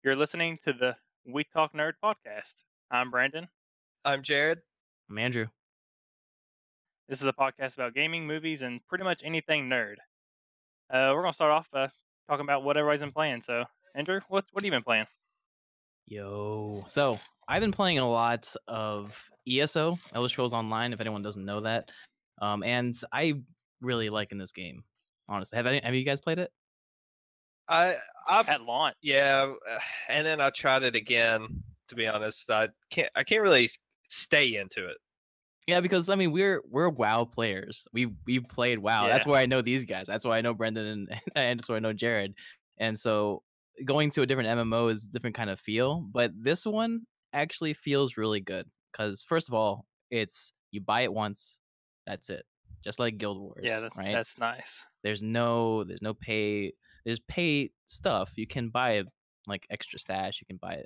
You're listening to the We Talk Nerd podcast. I'm Brandon. I'm Jared. I'm Andrew. This is a podcast about gaming, movies, and pretty much anything nerd. We're going to start off talking about what everybody's been playing. So, Andrew, what have you been playing? So I've been playing a lot of ESO, Elder Scrolls Online, if anyone doesn't know that. And I really liking this game, honestly. Have you guys played it? I've At launch. Yeah, and then I tried it again. To be honest, I can't really stay into it. Yeah, because I mean we're WoW players. We've played WoW. Yeah. That's why I know these guys. That's why I know Brendan and that's why I know Jared. And so going to a different MMO is a different kind of feel. But this one actually feels really good because first of all, it's you buy it once, that's it. Just like Guild Wars. Yeah, right. That's nice. There's no pay. There's pay stuff. You can buy like extra stash. You can buy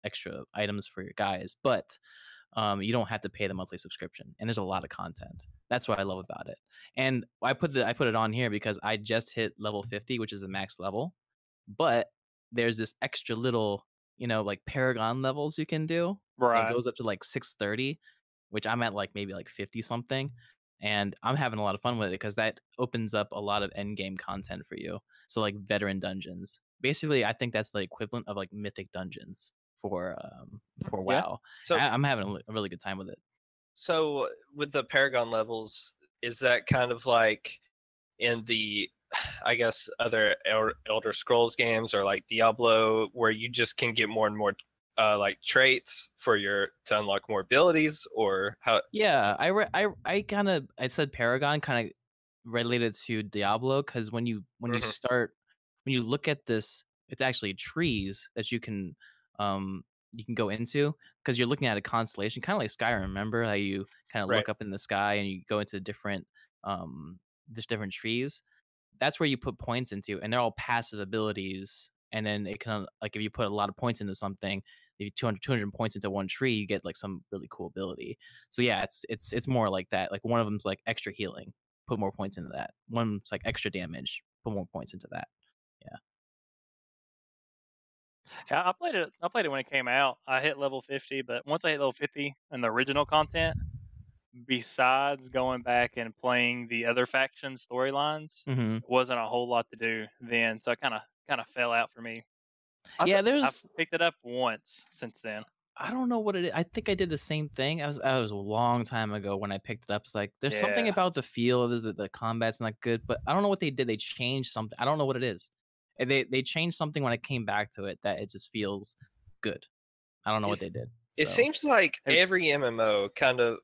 extra items for your guys, but you don't have to pay the monthly subscription. And there's a lot of content. That's what I love about it. And I put it on here because I just hit level 50, which is the max level. But there's this extra little, like Paragon levels you can do. Right. It goes up to like 630, which I'm at like maybe like 50 something. And I'm having a lot of fun with it because that opens up a lot of end game content for you. So like veteran dungeons. Basically, I think that's the equivalent of like mythic dungeons for WoW. Yeah. So I'm having a really good time with it. So with the Paragon levels, is that kind of like in the, I guess, other Elder Scrolls games or like Diablo, where you just can get more and more like traits to unlock more abilities, or how? Yeah, I said Paragon kind of related to Diablo because when you look at this, it's actually trees that you can go into because you're looking at a constellation, kind of like Skyrim. Remember how you kind of look up in the sky and you go into different different trees? That's where you put points into, and they're all passive abilities. And then it can, like, if you put a lot of points into something, if you 200 points into one tree, you get like some really cool ability. So yeah, it's more like that. Like one of them's like extra healing, put more points into that. One's like extra damage, put more points into that. Yeah, I played it when it came out. I hit level 50, but once I hit level 50 in the original content, besides going back and playing the other faction storylines, wasn't a whole lot to do then. So it kind of fell out for me. I've picked it up once since then. I don't know what it is. I think I did the same thing. I was a long time ago when I picked it up. It's like there's something about the feel of the combat's not good, but I don't know what they did. They changed something. I don't know what it is. And they changed something when I came back to it that it just feels good. I don't know what they did. It seems like every MMO kind of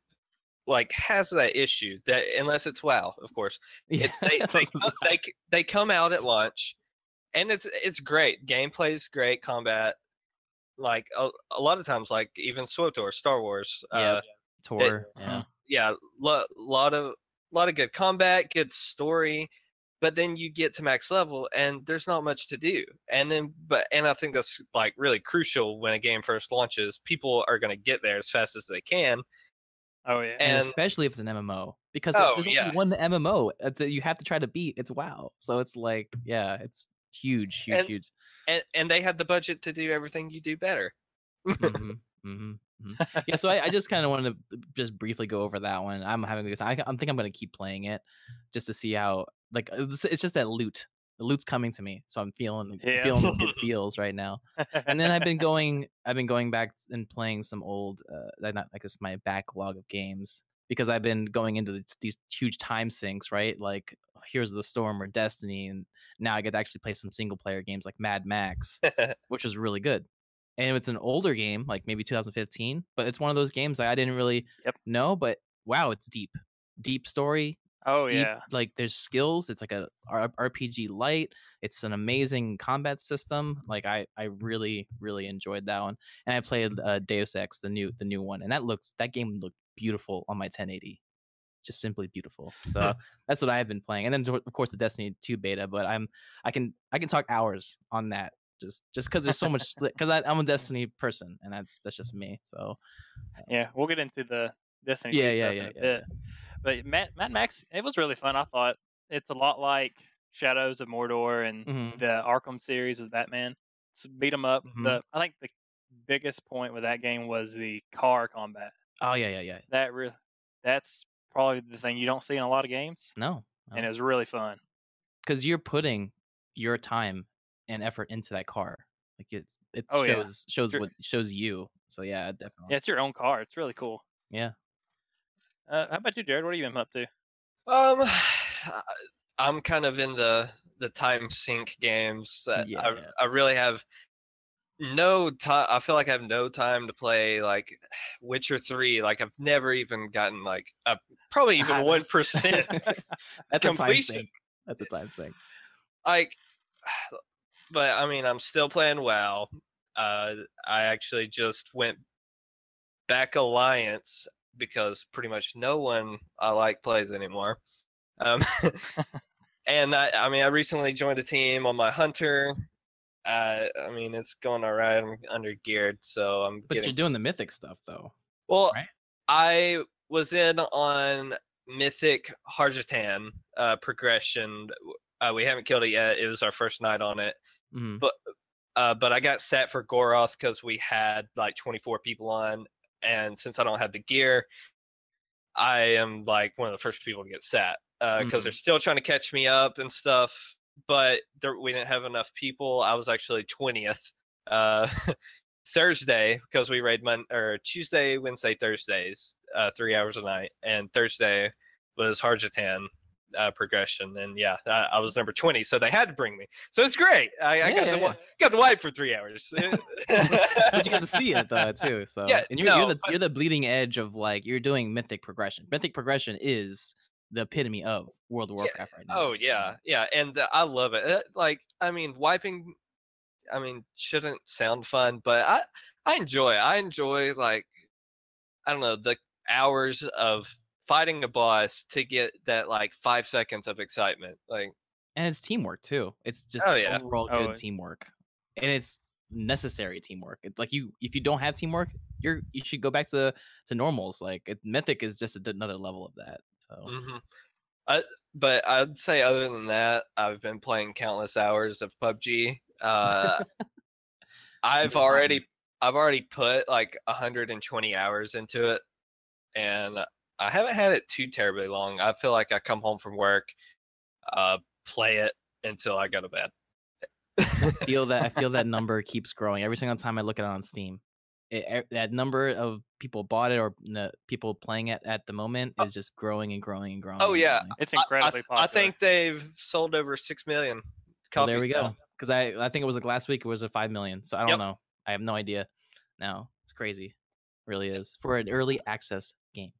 like has that issue, that unless it's WoW, of course. Yeah. They come out at launch and it's great. Gameplay's great, combat. Like a lot of times, like even SWTOR, Star Wars, Tor, lot of good combat, good story, but then you get to max level and there's not much to do. And I think that's like really crucial when a game first launches. People are going to get there as fast as they can. Oh yeah, and especially if it's an MMO, because there's only one MMO that you have to try to beat. It's WoW, so it's like it's huge. And they had the budget to do everything you do better. Yeah, so I just kind of wanted to just briefly go over that one. I'm having a good time. I think I'm going to keep playing it just to see how, like, it's just that loot. The loot's coming to me, so I'm feeling the good feels right now. And then I've been going back and playing some old, my backlog of games, because I've been going into these huge time sinks, right? Like Heroes of the Storm or Destiny, and now I get to actually play some single player games like Mad Max, which was really good. And it's an older game, like maybe 2015, but it's one of those games I didn't really know, but wow, it's deep story. Oh deep, yeah, like there's skills. It's like a RPG light. It's an amazing combat system. Like I really enjoyed that one. And I played Deus Ex, the new one, and that game looked beautiful on my 1080, just simply beautiful. So that's what I've been playing. And then of course the Destiny 2 beta, but I can talk hours on that. Just because there's so much, because I'm a Destiny person, and that's just me. So yeah, we'll get into the Destiny 2 stuff in a bit. But Mad Max, it was really fun. I thought it's a lot like Shadows of Mordor and the Arkham series of Batman. It's beat 'em up. Mhm. I think the biggest point with that game was the car combat. Oh yeah. That's probably the thing you don't see in a lot of games, No, and it was really fun. because you're putting your time and effort into that car. Like it Oh yeah, shows Sure. what shows you. So yeah, Yeah, definitely. it's your own car. It's really cool. Yeah. How about you, Jared? What have you been up to? Um, I'm kind of in the time sink games. Yeah. I really have no time. I feel like I have no time to play like Witcher 3. Like I've never even gotten like probably even 1% That's a time completion. sink. That's a time sink. Like, but I mean, I'm still playing WoW. I actually just went back Alliance because pretty much no one I like plays anymore. And I mean, I recently joined a team on my Hunter. I mean, it's going all right. I'm under geared, so I'm. But you're doing the mythic stuff though. Well, right? I was in on Mythic Harjatan progression. We haven't killed it yet. It was our first night on it, Mhm. but I got sat for Goroth because we had like 24 people on, and since I don't have the gear, I am like one of the first people to get sat because they're still trying to catch me up and stuff. But we didn't have enough people. I was actually 20th Thursday because we raid Tuesday, Wednesday, Thursdays, 3 hours a night, and Thursday was Harjatan progression, and yeah, I was number 20, so they had to bring me. So it's great. I got the wipe for 3 hours. But you got to see it though too. So Yeah, and no, you're the bleeding edge of like you're doing mythic progression. Mythic progression is the epitome of World of Warcraft right now. Oh yeah, and I love it. Like I mean, wiping, I mean, shouldn't sound fun, but I enjoy like I don't know the hours of fighting a boss to get that like 5 seconds of excitement. Like, and it's teamwork too. It's just Oh, yeah. overall good teamwork, and it's necessary teamwork. It's like if you don't have teamwork, you should go back to normals. Like mythic is just another level of that. So. But I'd say other than that, I've been playing countless hours of PUBG. I've already put like 120 hours into it, and I haven't had it too terribly long. I feel like I come home from work, play it until I go to bed. I feel that number keeps growing every single time I look at it on Steam. That number of people bought it or people playing it at the moment is just growing and growing and growing. Oh yeah, it's incredibly popular. I think they've sold over 6 million copies. Well, there we go. Because I think it was like last week it was a 5 million. So I don't know. I have no idea. Now it's crazy. It really is for an early access game.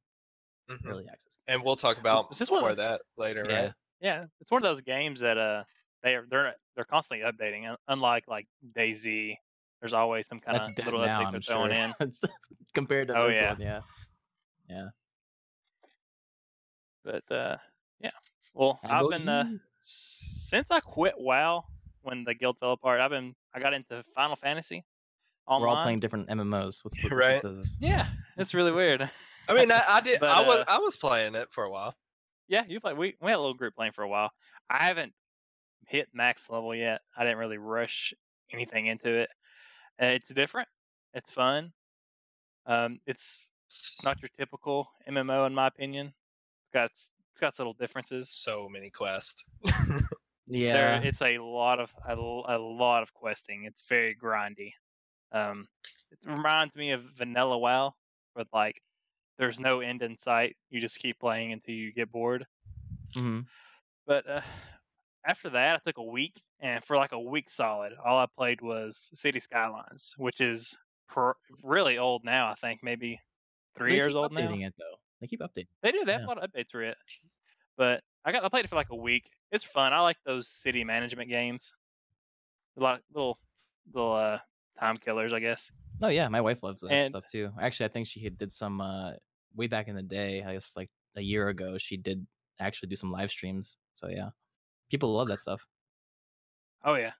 Early access. And we'll talk about more of that later, right? Yeah, it's one of those games that they're constantly updating. Unlike like DayZ, there's always some kind of little update they're throwing in compared to this one. Yeah. But yeah. Well, I've been since I quit WoW when the guild fell apart. I got into Final Fantasy online. We're all playing different MMOs. Right? Yeah, it's really weird. I mean, I did. But, I was playing it for a while. Yeah, you play. We had a little group playing for a while. I haven't hit max level yet. I didn't really rush anything into it. It's different. It's fun. It's not your typical MMO in my opinion. It's got subtle differences. So many quests. Yeah, it's a lot of questing. It's very grindy. It reminds me of Vanilla WoW, with like there's no end in sight. You just keep playing until you get bored. Mm-hmm. But after that, I took a week, and for like a week solid, all I played was City Skylines, which is really old now. I think maybe 3 years old now. It though. They keep updating. They do. They have a lot of updates for it. But I played it for like a week. It's fun. I like those city management games. A lot of little time killers, I guess. Oh yeah, my wife loves that stuff too. Actually, I think she did some way back in the day. I guess like a year ago, she did actually do some live streams. So yeah, people love that stuff. Oh yeah,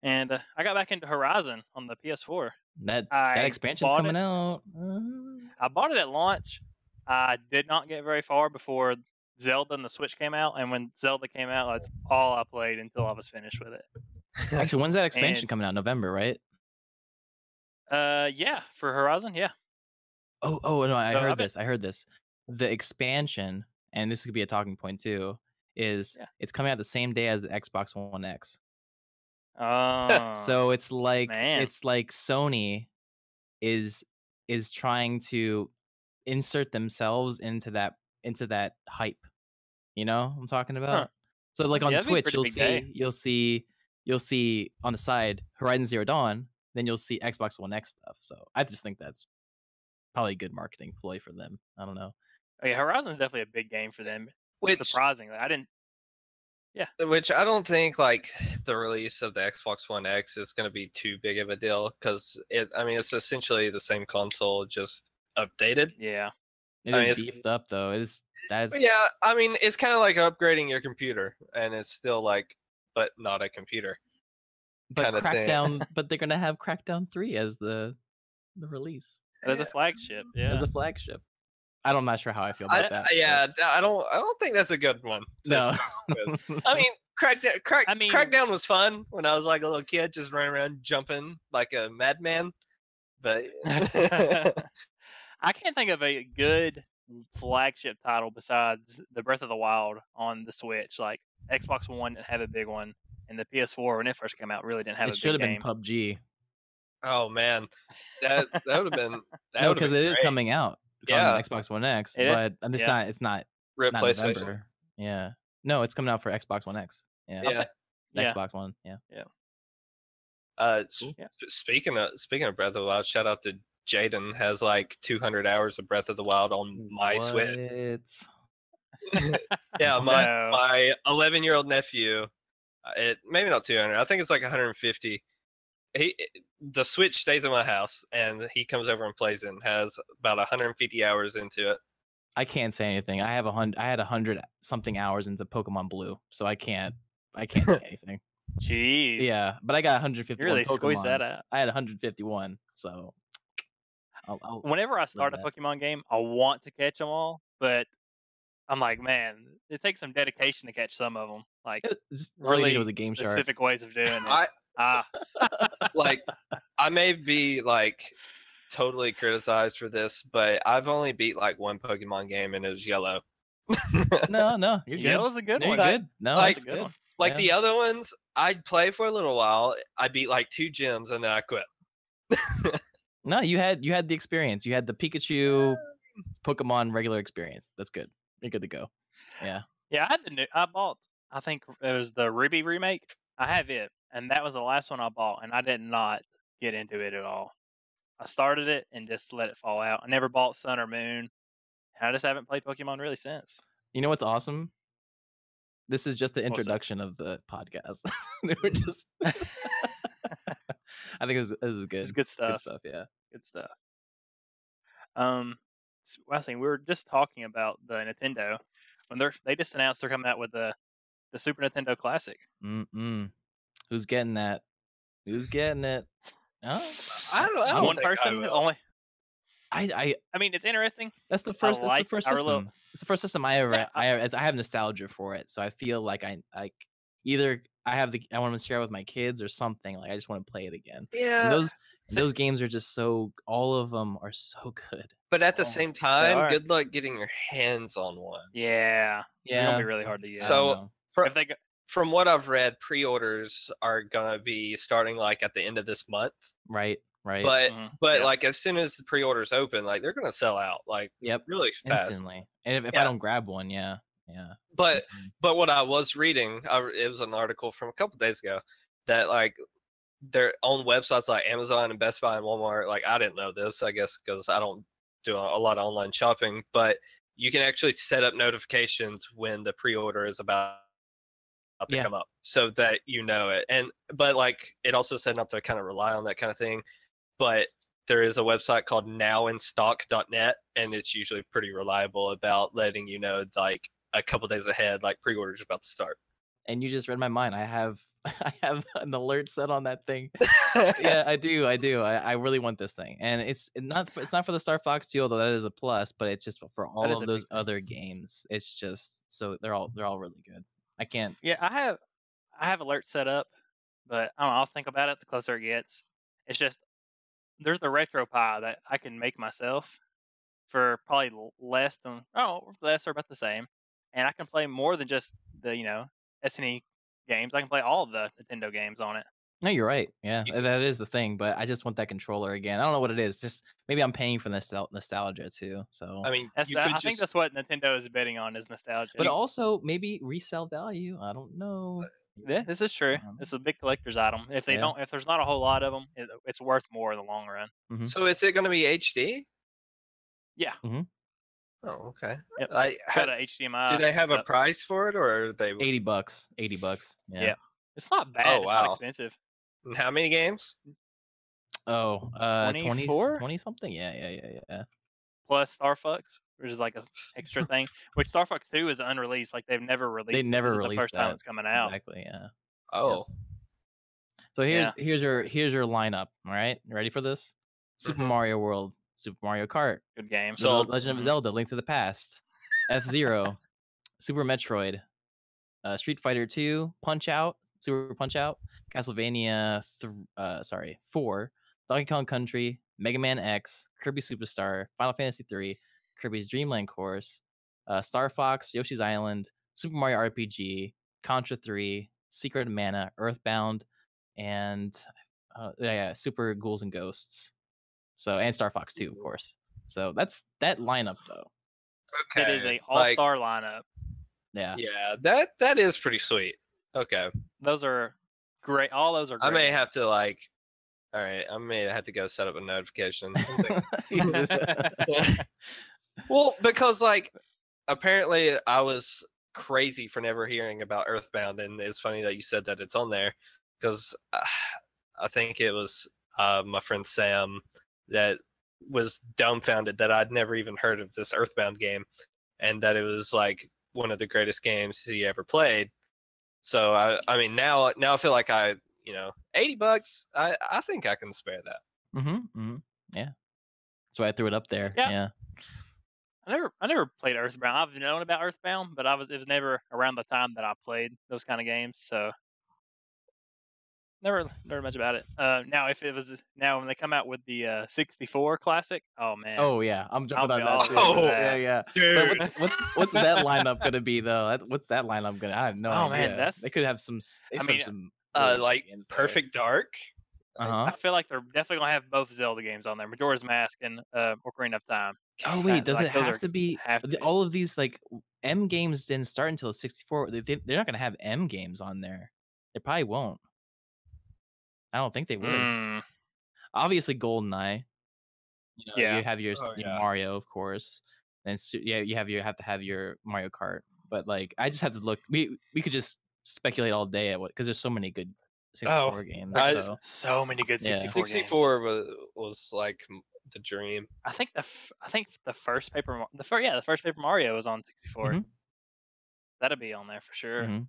and I got back into Horizon on the PS4. That expansion's coming out. I bought it at launch. I did not get very far before Zelda and the Switch came out, and when Zelda came out, that's all I played until I was finished with it. Actually, when's that expansion And coming out? November, right? yeah, for Horizon, yeah. Oh no, I So heard this. I heard this. The expansion, and this could be a talking point too, is Yeah. it's coming out the same day as the Xbox One X. Oh So it's like man, Sony is trying to insert themselves into that hype. You know what I'm talking about? huh? So like on Yeah, that'd be a Twitch, pretty big day. you'll see on the side Horizon Zero Dawn, then you'll see Xbox One X stuff. So I just think that's probably a good marketing ploy for them. I don't know. Oh, yeah, Horizon's definitely a big game for them. Which Surprisingly, I didn't. which I don't think like the release of the Xbox One X is going to be too big of a deal because it's essentially the same console just updated. Yeah, It I mean, is beefed up though. That's Yeah, I mean it's kind of like upgrading your computer, and it's still like, but not a computer but kind of thing. Crackdown. But they're gonna have Crackdown 3 as the release as a flagship. as Yeah, a flagship. I'm not sure how I feel about that. Yeah, I don't think that's a good one. to No. start with. I mean, Crackdown was fun when I was like a little kid, just running around jumping like a madman. But I can't think of a good flagship title besides the Breath of the Wild on the Switch. Like Xbox One didn't have a big one, and the PS4 when it first came out really didn't have It a should big have been game. PUBG. oh man, that would have been No, because it is coming out Yeah. on Xbox One X, It is? but it's Yeah. not. It's not Rip not PlayStation. November. Yeah. No, it's coming out for Xbox One X. Yeah. Yeah. Yeah. Xbox One. Yeah. Cool. Yeah. Speaking of Breath of the Wild, shout out to Jaden, has like 200 hours of Breath of the Wild on my Switch. Yeah, my 11-year-old nephew, it maybe not 200. I think it's like 150. The Switch stays in my house, and he comes over and plays it. And has about 150 hours into it. I can't say anything. I had 100 something hours into Pokemon Blue, so I can't say anything. Jeez. Yeah, but I got 151 You really Pokemon. squeezed that out. I had 151, so I'll Whenever I start a that. Pokemon game, I want to catch them all, but I'm like, man, it takes some dedication to catch some of them. Like all you really needed was a Game Shark. specific ways of doing it. Like I may be like totally criticized for this, but I've only beat like one Pokemon game, and it was Yellow. No, you're good. Yellow's a good No, one. you're good. No, Like, that's good. one. Like Yeah. the other ones, I'd play for a little while. I beat like 2 gyms, and then I quit. No, you had the experience. You had the Pikachu Pokemon regular experience. That's good. You're good to go. Yeah. Yeah, I bought. I think it was the Ruby remake. I have it, and that was the last one I bought, and I did not get into it at all. I started it and just let it fall out. I never bought Sun or Moon, and I just haven't played Pokemon really since. You know what's awesome? This is just the What's that? introduction of the podcast. We're just. I think this is good. It's good stuff. Good stuff. Yeah. Good stuff. I think we were just talking about the Nintendo when they just announced they're coming out with the Super Nintendo Classic. Who's getting that? Who's getting it? Oh, I don't One think I person will. only. I mean, it's interesting. That's the first. That's the first I system. really- It's the first system I ever. Yeah, I have nostalgia for it, so I feel like I either I want to share it with my kids or something. Like I just want to play it again. Yeah. And those games are just so. All of them are so good. But at the Oh, same they time, are. good luck getting your hands on one. Yeah, It's gonna Yeah. be really hard to get. I So- don't know. For- if they go, From what I've read, pre-orders are gonna be starting like at the end of this month. Right. But yeah. like as soon as the pre-orders open, like they're gonna sell out like Yep. really fast. Instantly. And if Yeah. I don't grab one, yeah. But Instantly. but what I was reading, it was an article from a couple days ago that like their own websites like Amazon and Best Buy and Walmart. Like I didn't know this, I guess, because I don't do a lot of online shopping. But you can actually set up notifications when the pre-order is about to Yeah. come up, so that you know it. But like it also said not to kind of rely on that kind of thing. But there is a website called nowinstock.net, and it's usually pretty reliable about letting you know like a couple days ahead, like pre-orders about to start. And you just read my mind. I have an alert set on that thing. Yeah, I do. I really want this thing, and it's not for the Star Fox 2, although that is a plus. But it's just for all is of a those big thing. other games. It's just so they're all really good. I can't. Yeah, I have alerts set up but I don't know. I'll think about it the closer it gets. It's just there's the retro pie that I can make myself for probably less or about the same, and I can play more than just the SNE games. I can play all of the Nintendo games on it. No, you're right. Yeah, that is the thing. But I just want that controller again. I don't know what it is. Just maybe I'm paying for nostalgia too. So I mean, I think that's what Nintendo is betting on is nostalgia. but also maybe resale value. I don't know. Yeah, this is true. It's a big collector's item. If they don't, if there's not a whole lot of them, it's worth more in the long run. So is it going to be HD? Yeah. Oh, okay. Yep. Got a HDMI. Do they have a price for it, or are they $80? $80. Yeah. It's not bad. Oh, it's wow. not expensive. And how many games? Oh, 24? 20 something. Yeah. Plus Star Fox, which is like an extra thing. Which Star Fox 2 is unreleased. Like they've never released. They never this released is the first that. time it's coming out. Exactly. Yeah. Oh. So here's your lineup. All right, ready for this? Super Mario World, Super Mario Kart, good game. The Legend of Zelda: Link to the Past, F-Zero, Super Metroid, Street Fighter 2, Punch Out, Super Punch Out, Castlevania 4, Donkey Kong Country, Mega Man X, Kirby Superstar, Final Fantasy 3, Kirby's Dream Land Course, Star Fox, Yoshi's Island, Super Mario RPG, Contra 3, Secret of Mana, Earthbound, and Super Ghouls and Ghosts. So and Star Fox 2, of course. So that's that lineup though. Okay. It is a all-star lineup. Yeah. Yeah, that is pretty sweet. Okay. Those are great. All those are great. I may have to all right, I may have to go set up a notification. Well, because apparently I was crazy for never hearing about Earthbound, and it's funny that you said that it's on there, because I think it was my friend Sam that was dumbfounded that I'd never even heard of this Earthbound game, and that it was like one of the greatest games he ever played. So I mean now I feel like $80, I think I can spare that. Yeah, that's why I threw it up there. Yeah. I never played Earthbound. I've known about Earthbound, but it was never around the time that I played those kind of games, so never much about it. Now when they come out with the 64 Classic, oh man. Oh yeah, I'm jumping on that too. Oh yeah. Dude. But what's that lineup gonna be though? What's that lineup gonna? I have no idea. Man, they could have some. Perfect Dark. I feel like they're definitely gonna have both Zelda games on there, Majora's Mask and Ocarina of Time. Oh wait, does it have to be? All of these M games didn't start until 64. They're not gonna have M games on there. They probably won't. I don't think they would. Obviously, GoldenEye. You have your Mario, of course. And you have to have your Mario Kart. But I just have to look. We could just speculate all day at because there's so many good 64 games. So many good 64 games. 64 was like the dream. I think the first Paper Mario was on 64. That'd be on there for sure.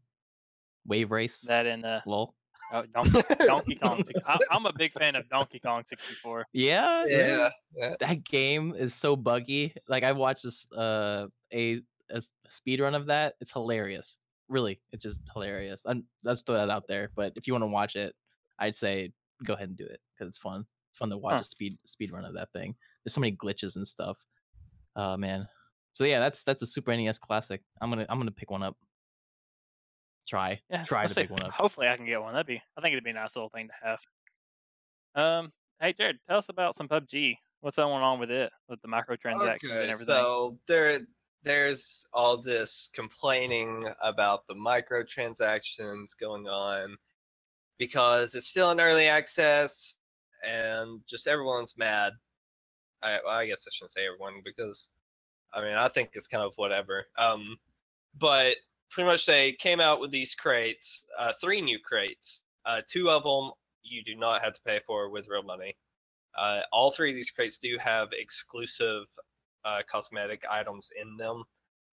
Wave Race. That and LOL. Oh, Donkey Kong. I'm a big fan of Donkey Kong 64. Yeah. That game is so buggy. I watched this a speed run of that. It's hilarious. Really, it's just hilarious. Let's throw that out there. But if you want to watch it, I'd say go ahead and do it because it's fun. It's fun to watch a speed run of that thing. There's so many glitches and stuff. Oh man. So yeah, that's a Super NES classic. I'm gonna pick one up. Try to pick one up. Hopefully I can get one. I think it'd be a nice little thing to have. Hey Jared, tell us about some PUBG. What's going on with it, with the microtransactions and everything? So there's all this complaining about the microtransactions going on because it's still in early access and just everyone's mad. I guess I shouldn't say everyone because I think it's kind of whatever. But pretty much they came out with these crates, 3 new crates. 2 of them you do not have to pay for with real money. All 3 of these crates do have exclusive cosmetic items in them.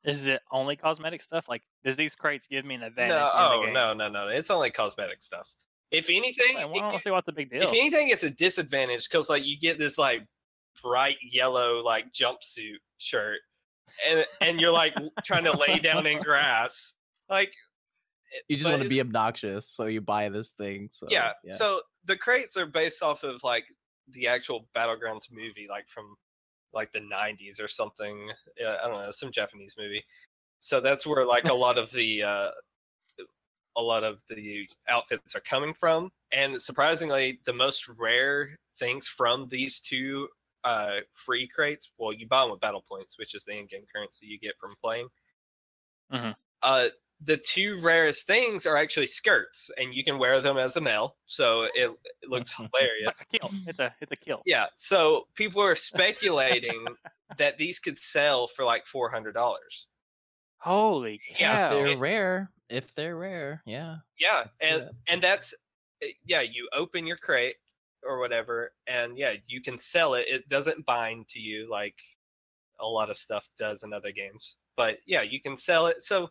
Is it only cosmetic stuff? Does these crates give me an advantage? No. It's only cosmetic stuff. If anything, I don't see what's the big deal. If anything, it's a disadvantage because you get this bright yellow jumpsuit shirt, and you're trying to lay down in grass. You just but want to be obnoxious, so you buy this thing. So yeah. So the crates are based off of like the actual Battlegrounds movie, like from like the 90s or something. I don't know, some Japanese movie. So that's where like a lot of the outfits are coming from. And surprisingly, the most rare things from these two free crates, well, you buy them with battle points, which is the in-game currency you get from playing. The two rarest things are actually skirts, and you can wear them as a male, so it looks hilarious. It's like a kill. It's a kill. Yeah, so people are speculating that these could sell for like $400. Holy Yeah, cow! If they're rare, yeah. Yeah, and that's you open your crate or whatever, and yeah, you can sell it. It doesn't bind to you like a lot of stuff does in other games, but yeah, you can sell it. So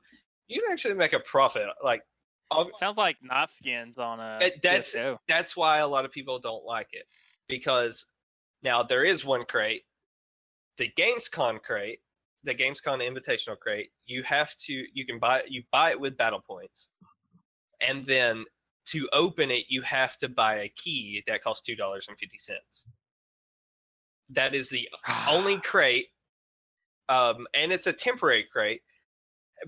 you can actually make a profit. Like, sounds like knife skins on a CS:GO. That's why a lot of people don't like it, because now there is one crate, the Gamescom crate, the Gamescom Invitational crate. You buy it with battle points, and then to open it, you have to buy a key that costs $2.50. That is the only crate, and it's a temporary crate.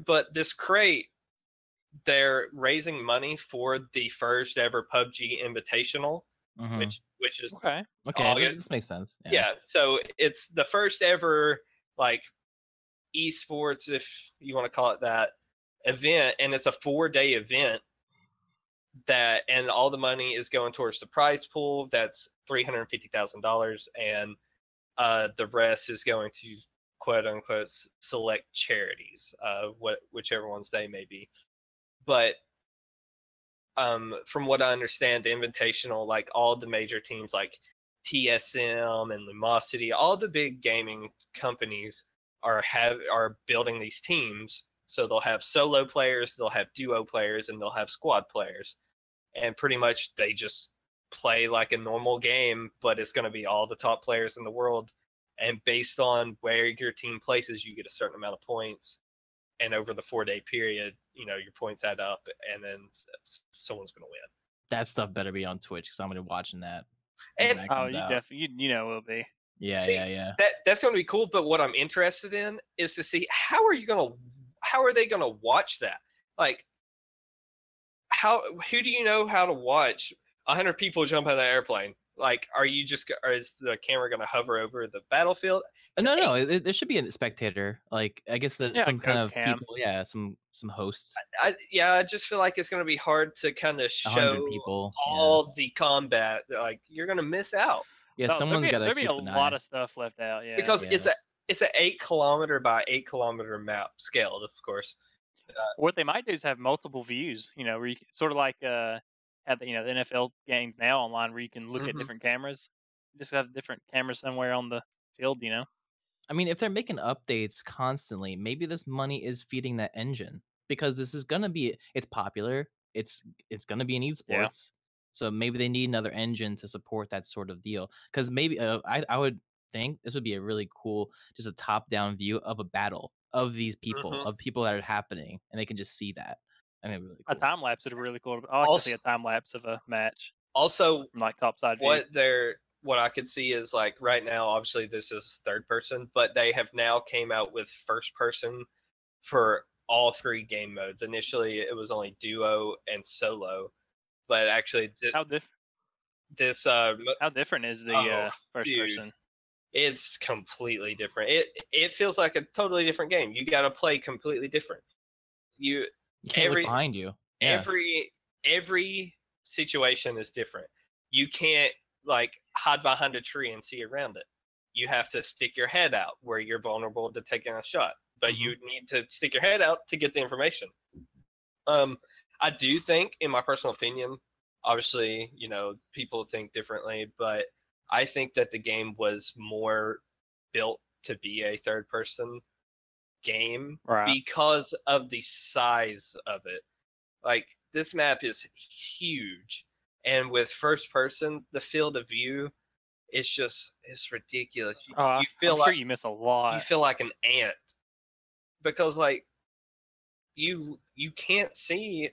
But this crate, they're raising money for the first ever PUBG Invitational, which is okay. This makes sense. Yeah, so it's the first ever like esports, if you want to call it that, event, and it's a 4-day event. And all the money is going towards the prize pool. That's $350,000, and the rest is going to quote unquote select charities, whichever ones they may be. But from what I understand, the Invitational, like all the major teams like TSM and Lumosity, all the big gaming companies are building these teams. So they'll have solo players, they'll have duo players, and they'll have squad players. And pretty much they just play like a normal game, but it's going to be all the top players in the world. And based on where your team places, you get a certain amount of points. And over the 4-day period, your points add up, and then someone's going to win. That stuff better be on Twitch, because I'm going to be watching that. And you definitely, it will be. Yeah. That's going to be cool. But what I'm interested in is to see how are they going to watch that? Like, who do you know how to watch 100 people jump out of an airplane? Like, or is the camera going to hover over the battlefield? No. There should be a spectator. Like, I guess some kind of cam. people. Yeah, some hosts. I just feel like it's going to be hard to kind of show people, all the combat. Like, you're going to miss out. Yeah, someone's got to keep be a lot of stuff left out. Yeah, because it's an 8 kilometer by 8 kilometer map, scaled, of course. What they might do is have multiple views. Where you sort of like have the NFL games now online, where you can look at different cameras. Just have different cameras somewhere on the field. I mean, if they're making updates constantly, maybe this money is feeding that engine, because this is gonna be it's popular. It's gonna be in esports. Yeah. So maybe they need another engine to support that sort of deal. Because maybe I would think this would be a really cool, just a top-down view of a battle of these people, of people that are happening, and they can just see that. I mean, really cool. A time lapse would be really cool. I like to see a time lapse of a match. Also, from like topside view. What I could see is, like, right now, obviously this is third person, but they have now came out with first person for all 3 game modes. Initially, it was only duo and solo, but actually, how different is the first person? It's completely different. It feels like a totally different game. You got to play completely different. You can't look behind you. Yeah. Every situation is different. You can't like hide behind a tree and see around it. You have to stick your head out where you're vulnerable to taking a shot, but you need to stick your head out to get the information. I do think, in my personal opinion, obviously, people think differently, but I think that the game was more built to be a third person game because of the size of it. Like, this map is huge, and with first person, the field of view it's ridiculous. You feel sure you miss a lot. You feel like an ant, because like you can't see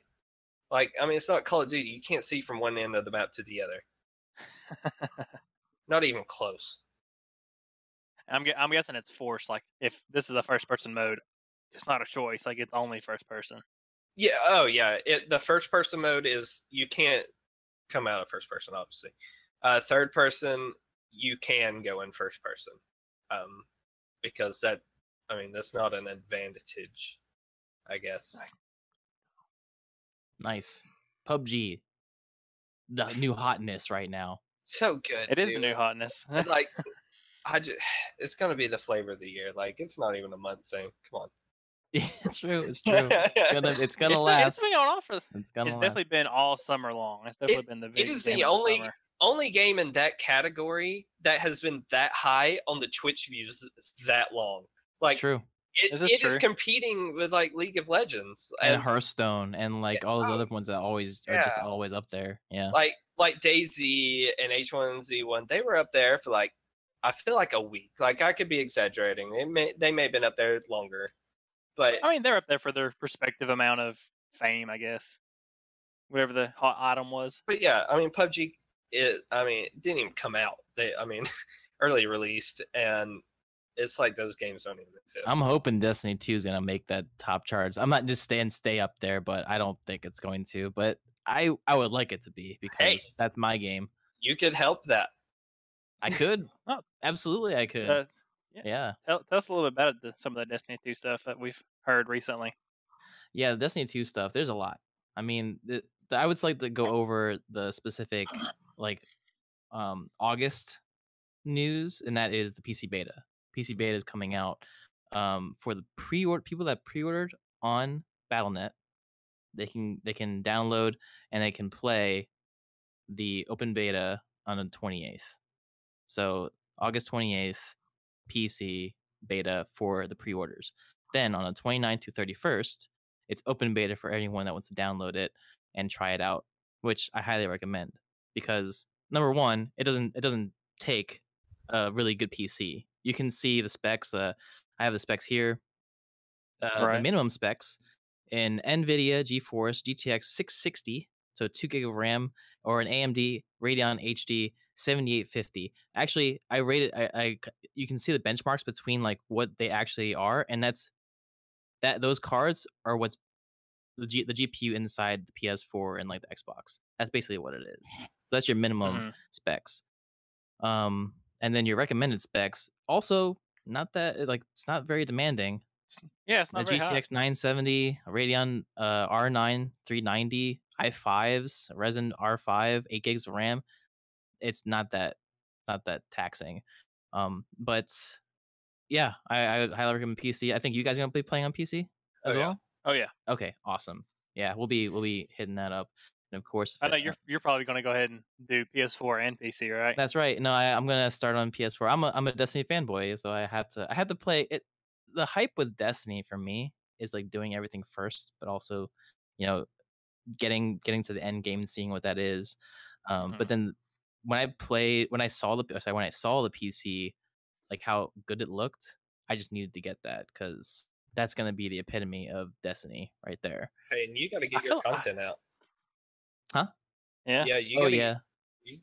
Like, I mean, it's not Call of Duty. You can't see from one end of the map to the other. Not even close. I'm guessing it's forced. Like if this is a first person mode, it's not a choice. Like it's only first person. Yeah. Oh, yeah. The first person mode is you can't come out of first person, obviously. Third person, you can go in first person, because that's not an advantage, I guess. Nice. PUBG, the new hotness right now. So good. It is the dude. new hotness. Like, it's gonna be the flavor of the year. Like, it's not even a month thing. Come on. Yeah, it's true. It's true. It's gonna last. It's been going on for. It's definitely been all summer long. It's definitely been the It biggest is game the of the summer. only game in that category that has been that high on the Twitch views that long. Like, It's true. it is competing with like League of Legends And Hearthstone and like all those other ones that always are just always up there. Yeah. Like DayZ and H1Z1, they were up there for like, I feel like a week. Like, I could be exaggerating. They may have been up there longer, but I mean, they're up there for their respective amount of fame, I guess. Whatever the hot item was. But yeah, I mean, PUBG, it didn't even come out. Early released, and it's like those games don't even exist. I'm hoping Destiny 2 is gonna make that top charts. I'm not just stay up there, but I don't think it's going to. But I would like it to be because that's my game. You could help that. I could. Absolutely, I could. Yeah. Tell us a little bit about some of the Destiny 2 stuff that we've heard recently. Yeah, the Destiny 2 stuff. There's a lot. I mean, I would like to go over the specific like August news, and that is the PC beta. PC beta is coming out for the people that pre-ordered on Battle.net. They can download and they can play the open beta on the 28th. So August 28th, PC beta for the pre-orders. Then on the 29th to 31st, it's open beta for anyone that wants to download it and try it out, which I highly recommend because number one, it doesn't take a really good PC. You can see the specs. I have the specs here. The minimum specs in NVIDIA GeForce GTX 660, so 2 gig of RAM, or an AMD Radeon HD 7850. Actually, I rated. You can see the benchmarks between like what they actually are, and those cards are what's the GPU inside the PS4 and like the Xbox. That's basically what it is. So that's your minimum specs. And then your recommended specs also not that like it's not very demanding. Yeah, it's not the very GTX 970, Radeon R9 390, i5s, Ryzen R5, 8 gigs of RAM. It's not that taxing. But yeah, I would highly recommend PC. I think you guys are gonna be playing on PC as well. Oh yeah. Okay, awesome. Yeah, we'll be hitting that up, and of course, I know you're probably gonna go ahead and do PS4 and PC, right? That's right. No, I'm gonna start on PS4. I'm a Destiny fanboy, so I have to play it. The hype with Destiny for me is like doing everything first, but also, getting to the end game and seeing what that is. But then when I saw the PC, like how good it looked, I just needed to get that because that's gonna be the epitome of Destiny right there. Hey, and you got to get your content out. Huh? Yeah. Yeah. You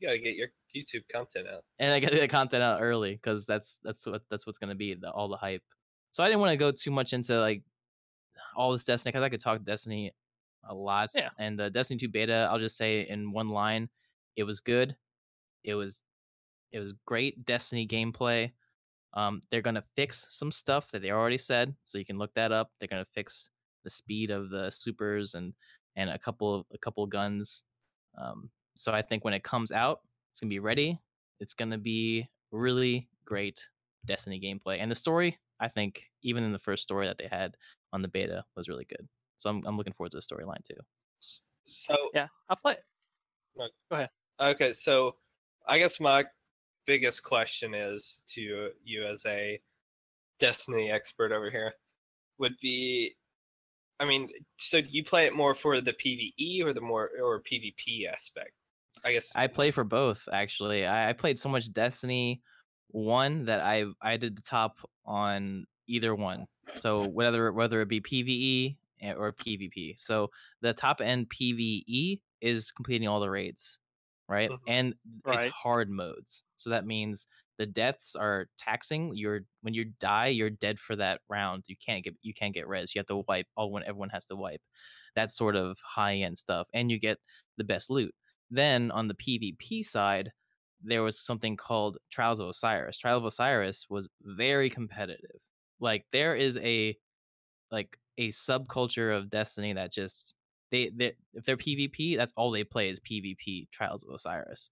got to get your YouTube content out. And I got to get the content out early because that's what's gonna be all the hype. So I didn't want to go too much into like all this Destiny because I could talk Destiny a lot. Yeah. And the Destiny 2 beta, I'll just say in one line, it was good. It was great Destiny gameplay. They're gonna fix some stuff that they already said, so you can look that up. They're gonna fix the speed of the supers and a couple of guns. So I think when it comes out, it's gonna be ready. It's gonna be really great Destiny gameplay, and the story. I think even in the first story that they had on the beta was really good. So I'm looking forward to the storyline too. So yeah, I'll play. No, go ahead. Okay, so I guess my biggest question is to you as a Destiny expert over here would be, I mean, so do you play it more for the PvE or or PvP aspect? I guess I play for both actually. I played so much Destiny 1 that I did the top on either one. So whether it be PvE or PvP. So the top end PvE is completing all the raids, right? Mhm. And it's Right. hard modes. So that means the deaths are taxing. When you die, you're dead for that round. You can't get res. You have to wipe all when everyone has to wipe. That sort of high end stuff, and you get the best loot. Then on the PvP side, there was something called Trials of Osiris. Trials of Osiris was very competitive. Like there is a subculture of Destiny that just they if they're PvP, that's all they play is PvP Trials of Osiris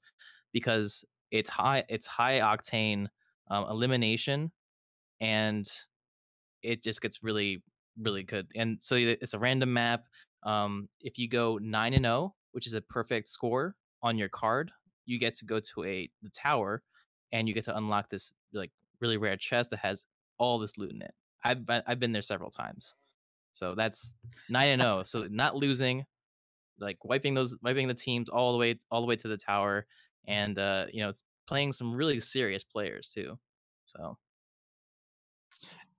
because it's high octane elimination, and it just gets really really good. And so it's a random map. If you go 9-0, which is a perfect score on your card, you get to go to the tower, and you get to unlock this like really rare chest that has all this loot in it. I've been there several times. So that's 9-0. So not losing, like wiping the teams all the way to the tower, and it's playing some really serious players too. So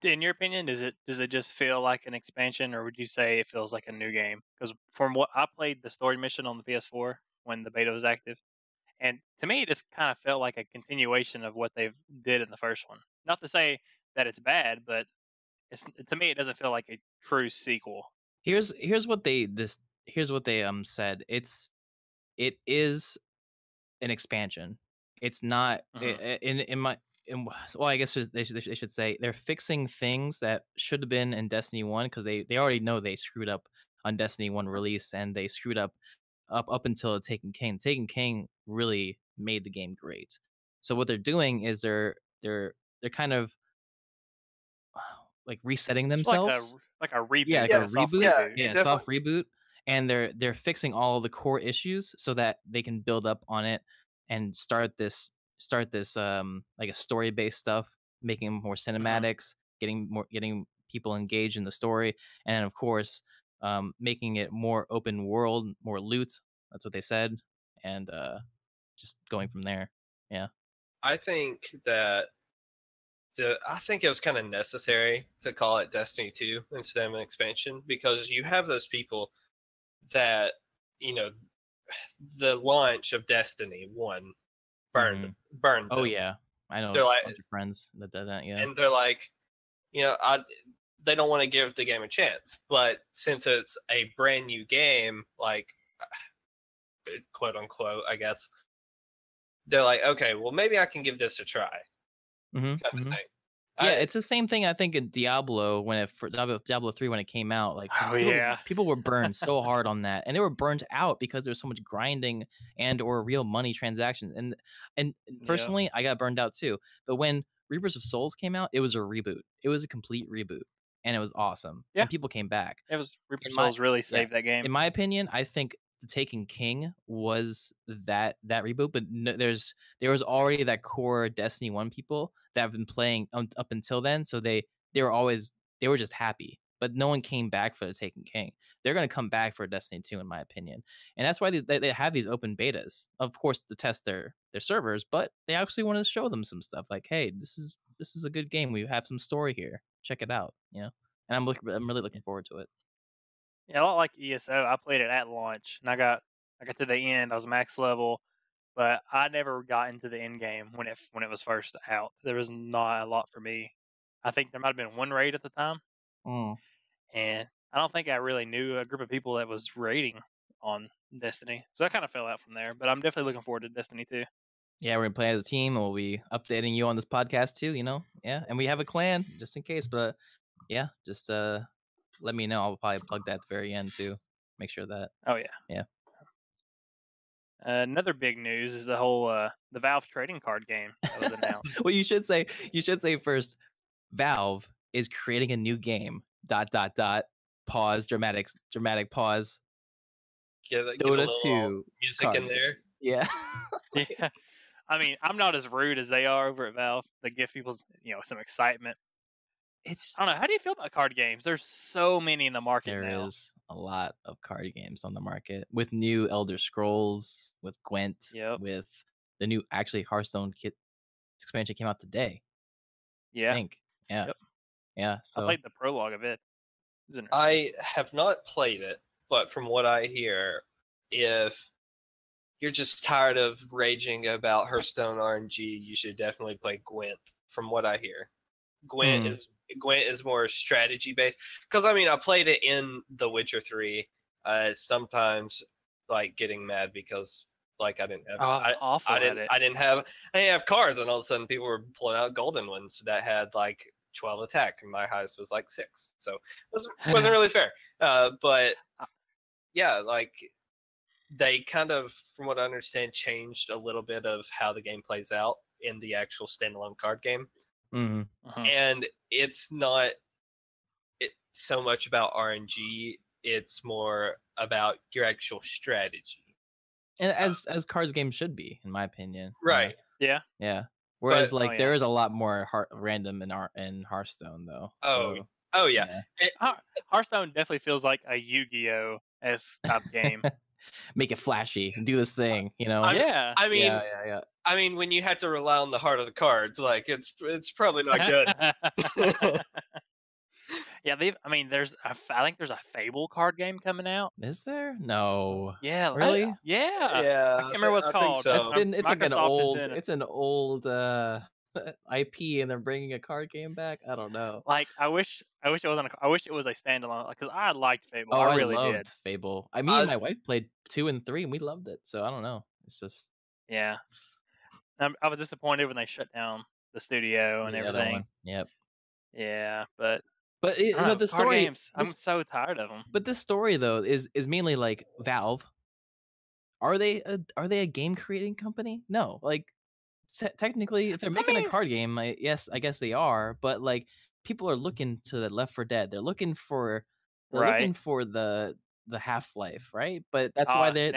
In your opinion, does it just feel like an expansion, or would you say it feels like a new game? Because from what I played the story mission on the PS4 when the beta was active, and to me, it just kind of felt like a continuation of what they've did in the first one. Not to say that it's bad, but to me, it doesn't feel like a true sequel. here's what they said. It is an expansion. It's not Hmm. in my well, I guess they should say they're fixing things that should have been in Destiny 1 because they already know they screwed up on Destiny 1 release, and they screwed up until Taken King. Taken King really made the game great. So what they're doing is they're kind of like resetting It's like themselves. a Yeah, reboot, like a like a Yes, soft reboot. yeah, reboot. it Yeah, definitely. soft reboot. And they're fixing all the core issues so that they can build up on it and start this like a story based stuff, making more Hmm. cinematics, getting people engaged in the story, and of course, making it more open world, more loot. That's what they said, and just going from there. Yeah. I think that I think it was kind of necessary to call it Destiny 2 instead of an expansion because you have those people that you know the launch of Destiny 1 burned Mhm. burned Oh them. yeah, I know They're a like bunch of friends that did that. Yeah. and they're like, they don't want to give the game a chance. But since it's a brand new game, like quote unquote, I guess, they're like, okay, well maybe I can give this a try, Mhm. kind of Mhm. thing. Yeah, I it's the same thing I think in Diablo Diablo 3 when it came out. Like Oh people yeah, people were burned so hard on that, and they were burnt out because there was so much grinding and or real money transactions. And yeah, personally, I got burned out too. But when Reapers of Souls came out, it was a reboot. It was a complete reboot, and it was awesome. yeah. And people came back. It was Reaper In my Souls really Yeah, saved that game. in my opinion, I think the Taken King was that reboot, but no, there was already that core Destiny 1 people that have been playing up until then, so they were just happy. But no one came back for the Taken King. They're going to come back for Destiny 2 in my opinion. And that's why they have these open betas. Of course to test their servers, but they actually want to show them some stuff like, "Hey, this is a good game. We have some story here. Check it out," you know? And I'm really looking forward to it. Yeah, a lot like ESO. I played it at launch, and I got to the end. I was max level, but I never got into the end game when it was first out. There was not a lot for me. I think there might have been one raid at the time, Mm. and I don't think I really knew a group of people that was raiding on Destiny. So I kind of fell out from there. But I'm definitely looking forward to Destiny 2. Yeah, we're gonna play as a team, and we'll be updating you on this podcast too. Yeah, and we have a clan just in case. But yeah, just let me know. I'll probably plug that at the very end too. Make sure that Oh yeah. yeah. Another big news is the Valve trading card game that was announced. Well, you should say first. Valve is creating a new game. Dot dot dot. Pause. Dramatic pause. get a Dota little 2 music in card game. there. Yeah. Yeah. I mean, I'm not as rude as they are over at Valve. They give people, some excitement. It's I don't know. How do you feel about card games? There's so many in the market There now. is a lot of card games on the market with new Elder Scrolls, with Gwent, Yep. with the new actually Hearthstone kit expansion came out today. I Yeah. think. Yeah. Yep. Yeah. I So played the prologue of it. It's interesting. I have not played it, but from what I hear, if you're just tired of raging about Hearthstone RNG, you should definitely play Gwent. From what I hear, Gwent is more strategy based. Because I mean, I played it in The Witcher 3. Sometimes like getting mad because like I didn't have Oh, I was awful at it. I didn't have cards, and all of a sudden people were pulling out golden ones that had like 12 attack, and my highest was like 6. So it wasn't really fair. But yeah, like they kind of, from what I understand, changed a little bit of how the game plays out in the actual standalone card game. And it's not so much about RNG, it's more about your actual strategy. And as cards games should be, in my opinion. Right. Yeah. Yeah. Whereas But- there is a lot more random in Hearthstone though. Oh yeah. Hearthstone definitely feels like a Yu-Gi-Oh! S type game. Make it flashy, do this thing, you know. Yeah. I mean, yeah. I mean, when you have to rely on the heart of the cards, like it's probably not good. Yeah, I think there's a Fable card game coming out. Is there? No. Yeah, Really? Yeah. Yeah, I can't remember what it's I think called. so. It's like an Microsoft old an old IP, and they're bringing a card game back. I don't know. Like I wish it wasn't. I wish it was a standalone. Because I liked Fable. Oh, I really loved did. Fable. I mean, my wife played 2 and 3, and we loved it. So I don't know. It's just Yeah. I was disappointed when they shut down the studio and the other everything. one. Yep. Yeah, but But I don't know, the card story. games. I'm so tired of them. But this story though is mainly like Valve. Are they a game creating company? No. Like technically, if they're making a card game, yes, I guess they are. But like people are looking to the Left 4 Dead. They're looking for the Half-Life, right? But that's why they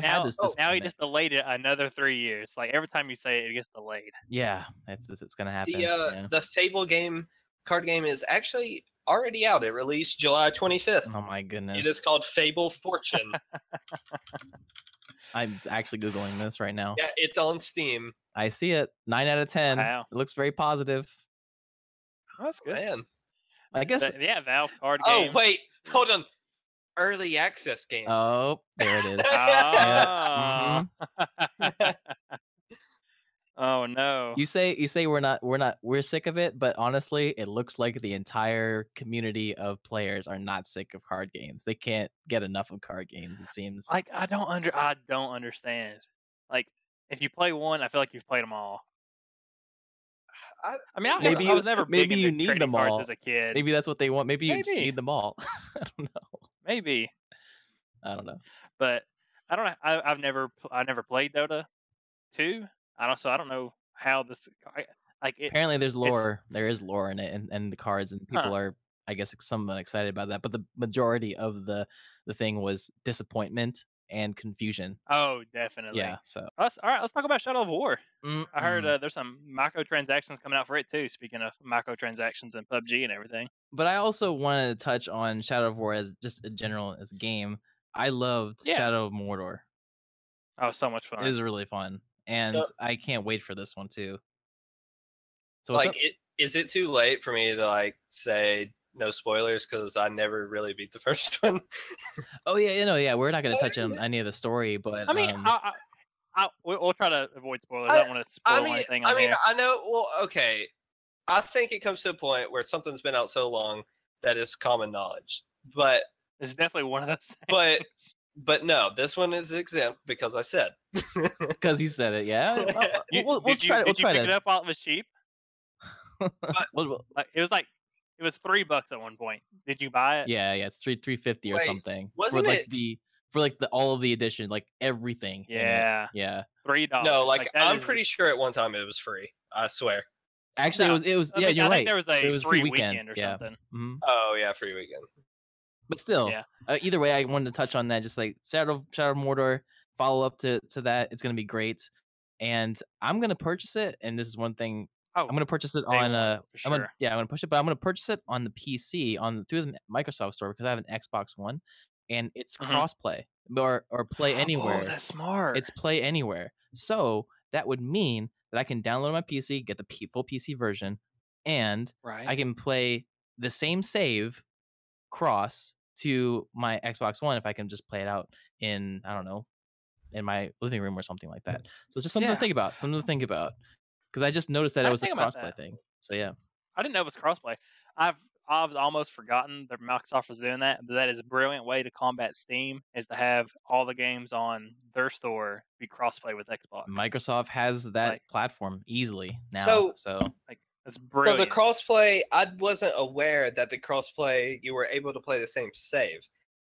had this. Now he just delayed it another 3 years. Like every time you say it, it gets delayed. Yeah, it's gonna happen. The Fable card game is actually already out. It released July 25th. Oh my goodness! It is called Fable Fortune. I'm actually googling this right now. Yeah, it's on Steam. I see it. 9 out of 10. Wow. It looks very positive. Oh, that's good. Man. I guess. Yeah, Valve card game. Oh wait, hold on. Early access game. Oh, there it is. Oh no. You say we're sick of it, but honestly, it looks like the entire community of players are not sick of card games. They can't get enough of card games, it seems. Like I don't understand. Like if you play one, I feel like you've played them all. I mean, I was never big into you need trading them cards all as a kid. Maybe that's what they want. Maybe you just need them all. I don't know. Maybe. I don't know. But I don't. I've never played Dota 2. I don't know how this. Apparently, there's lore. There is lore in it, and the cards, and people are, I guess, somewhat excited about that. But the majority of the thing was disappointment and confusion. Oh, definitely. Yeah. So all right. Let's talk about Shadow of War. I heard there's some microtransactions coming out for it too. Speaking of microtransactions and PUBG and everything. But I also wanted to touch on Shadow of War as just a general as a game. I loved Shadow of Mordor. Oh, so much fun. It was really fun. And I can't wait for this one too. So like, is it too late for me to like say no spoilers because I never really beat the first one? Oh yeah, we're not going to touch on any of the story, but I mean, we'll try to avoid spoilers. I don't want to spoil anything. I know. Well, okay. I think it comes to a point where something's been out so long that it's common knowledge, but it's definitely one of those things. But no, this one is exempt because I said. Because you said it, yeah. We'll try. Did you pick it up while it was cheap? It was $3 at one point. Did you buy it? Yeah. It's $3.50 or something. Wasn't for all of the edition, like everything. Yeah. Yeah. $3. No, like I'm pretty sure at one time it was free. I swear. Actually, it was. Yeah, you're right. I think there was a free weekend or something. Mm-hmm. Oh yeah, free weekend. But still, either way, I wanted to touch on that. Just like Shadow of Mordor, follow up to that. It's gonna be great, and I'm gonna purchase it. And this is one thing. I'm gonna purchase it on. I'm gonna push it, but I'm gonna purchase it on the PC through the Microsoft Store because I have an Xbox One, and it's crossplay or play anywhere. Oh, that's smart. It's play anywhere. So that would mean that I can download my PC, get the full PC version, and I can play the same save cross to my Xbox One if I can just play it out in, I don't know, in my living room or something like that. So it's just something to think about. Something to think about. Because I just noticed that I it didn't was a think about crossplay that. thing. So yeah. I didn't know it was crossplay. I've almost forgotten that Microsoft was doing that. But that is a brilliant way to combat Steam, is to have all the games on their store be crossplay with Xbox. Microsoft has that Like- platform easily now. So- So Like, that's So brilliant. the crossplay, I wasn't aware that the crossplay you were able to play the same save.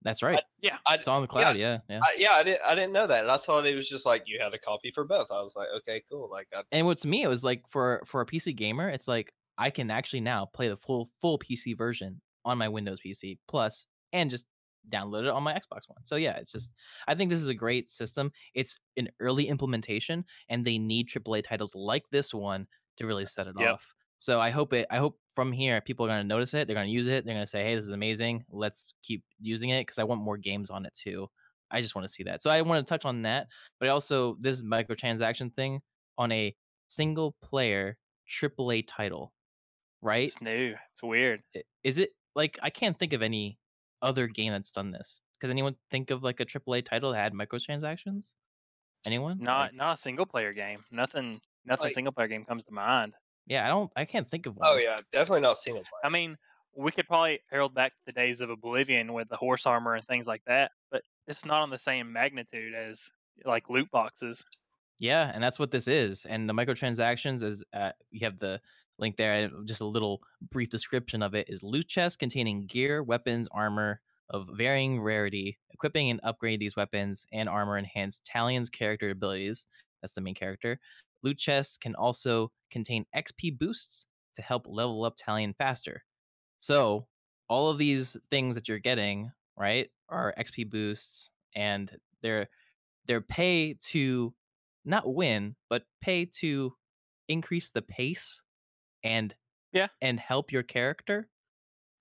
that's right. Yeah. It's on the cloud. Yeah. I didn't know that. And I thought it was just like you had a copy for both. I was like, okay, cool. Like, And what's me, it was like for a PC gamer, it's like I can actually now play the full PC version on my Windows PC Plus and just download it on my Xbox One. So yeah, it's just I think this is a great system. It's an early implementation, and they need AAA titles like this one to really set it Yep. off. So I hope from here people are going to notice it. They're going to use it. They're going to say, "Hey, this is amazing. Let's keep using it," because I want more games on it too. I just want to see that. So I want to touch on that, but also this microtransaction thing on a single player AAA title, right? It's new. It's weird. Is it like I can't think of any other game that's done this? Does anyone think of like a AAA title that had microtransactions? Anyone? Not a single player game. Nothing Like- single player game comes to mind. Yeah, I can't think of one. oh yeah, definitely not single player. I mean, we could probably herald back to the days of Oblivion with the horse armor and things like that, but it's not on the same magnitude as like loot boxes. Yeah, and that's what this is. And the microtransactions is you have the link there. Just a little brief description of it is loot chests containing gear, weapons, armor of varying rarity. Equipping and upgrade these weapons and armor enhance Talion's character abilities. That's the main character. Loot chests can also contain XP boosts to help level up Talion faster. So all of these things that you're getting, right, are XP boosts, and they're pay to not win, but pay to increase the pace and help your character.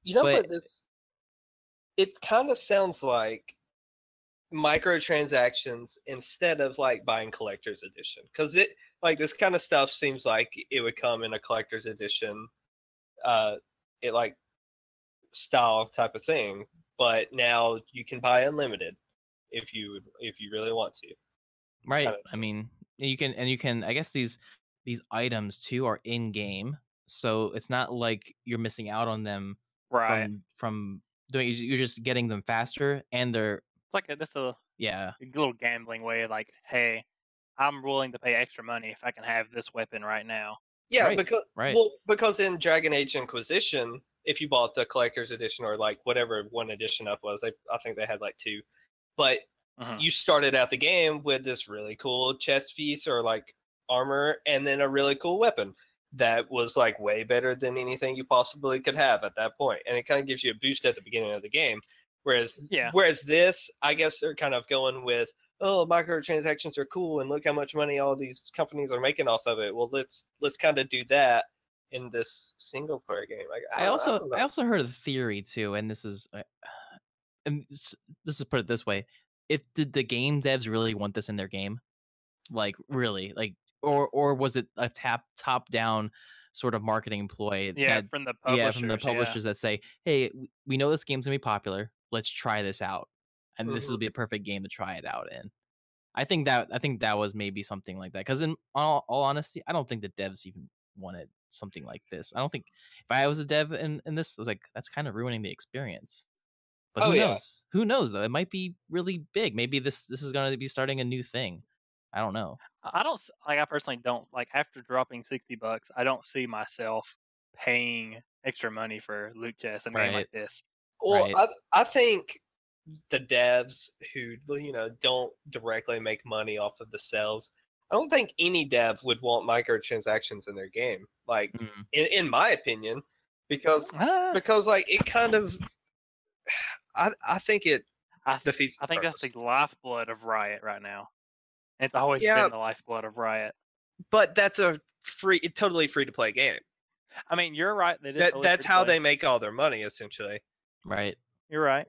You know but- what this? It kind of sounds like microtransactions instead of like buying collector's edition, because it like this kind of stuff seems like it would come in a collector's edition, it like style type of thing. But now you can buy unlimited if you really want to. Right. Kind of I mean, you can. I guess these items too are in game, so it's not like you're missing out on them Right. from doing. You're just getting them faster, and they're It's like just a yeah. little gambling way, like, hey, I'm willing to pay extra money if I can have this weapon right now. Yeah, Right, because right. because in Dragon Age Inquisition, if you bought the collector's edition or like whatever one edition up was, I think they had like two, but Mhm. you started out the game with this really cool chest piece or like armor, and then a really cool weapon that was like way better than anything you possibly could have at that point, and it kind of gives you a boost at the beginning of the game. Whereas this, I guess they're kind of going with, oh, microtransactions are cool, and look how much money all these companies are making off of it. Well, let's kind of do that in this single player game. Like, I also heard a theory too, and this is put it this way: did the game devs really want this in their game, like really, like, or was it a top down sort of marketing ploy? From the publishers. From the publishers that say, hey, we know this game's gonna be popular. Let's try this out, and this will be a perfect game to try it out in. I think that was maybe something like that. Because in all honesty, I don't think the devs even wanted something like this. I don't think if I was a dev in this, I was like, that's kind of ruining the experience. But who knows? Who knows though? It might be really big. Maybe this is going to be starting a new thing. I don't know. I personally don't like, after dropping $60. I don't see myself paying extra money for loot chests in a game like this. Well, Right. I think the devs who don't directly make money off of the sales, I don't think any dev would want microtransactions in their game. Like in my opinion, because like it kind of, I think it defeats. I think that's the lifeblood of Riot right now. It's always been the lifeblood of Riot. But that's a totally free to play game. I mean, you're right. That's how they make all their money, essentially. Right. You're right.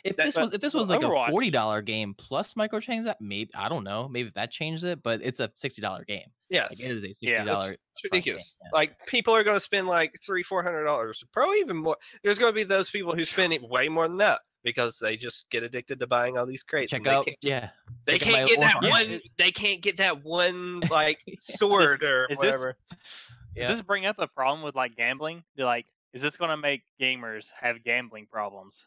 If That- this but was if this was like Overwatch- a $40 game plus microtransactions, maybe I don't know, maybe if that changed it, but it's a $60 game. yes, Like, it is a Yeah, $60 it's ridiculous. Game. Like people are going to spend like $300-$400, probably even more. There's going to be those people who spend way more than that because they just get addicted to buying all these crates. Check and out, they check out can't my get that Warhammer. one. They can't get that one like sword or Is this- whatever. Does this bring up a problem with like gambling? You're like, is this going to make gamers have gambling problems?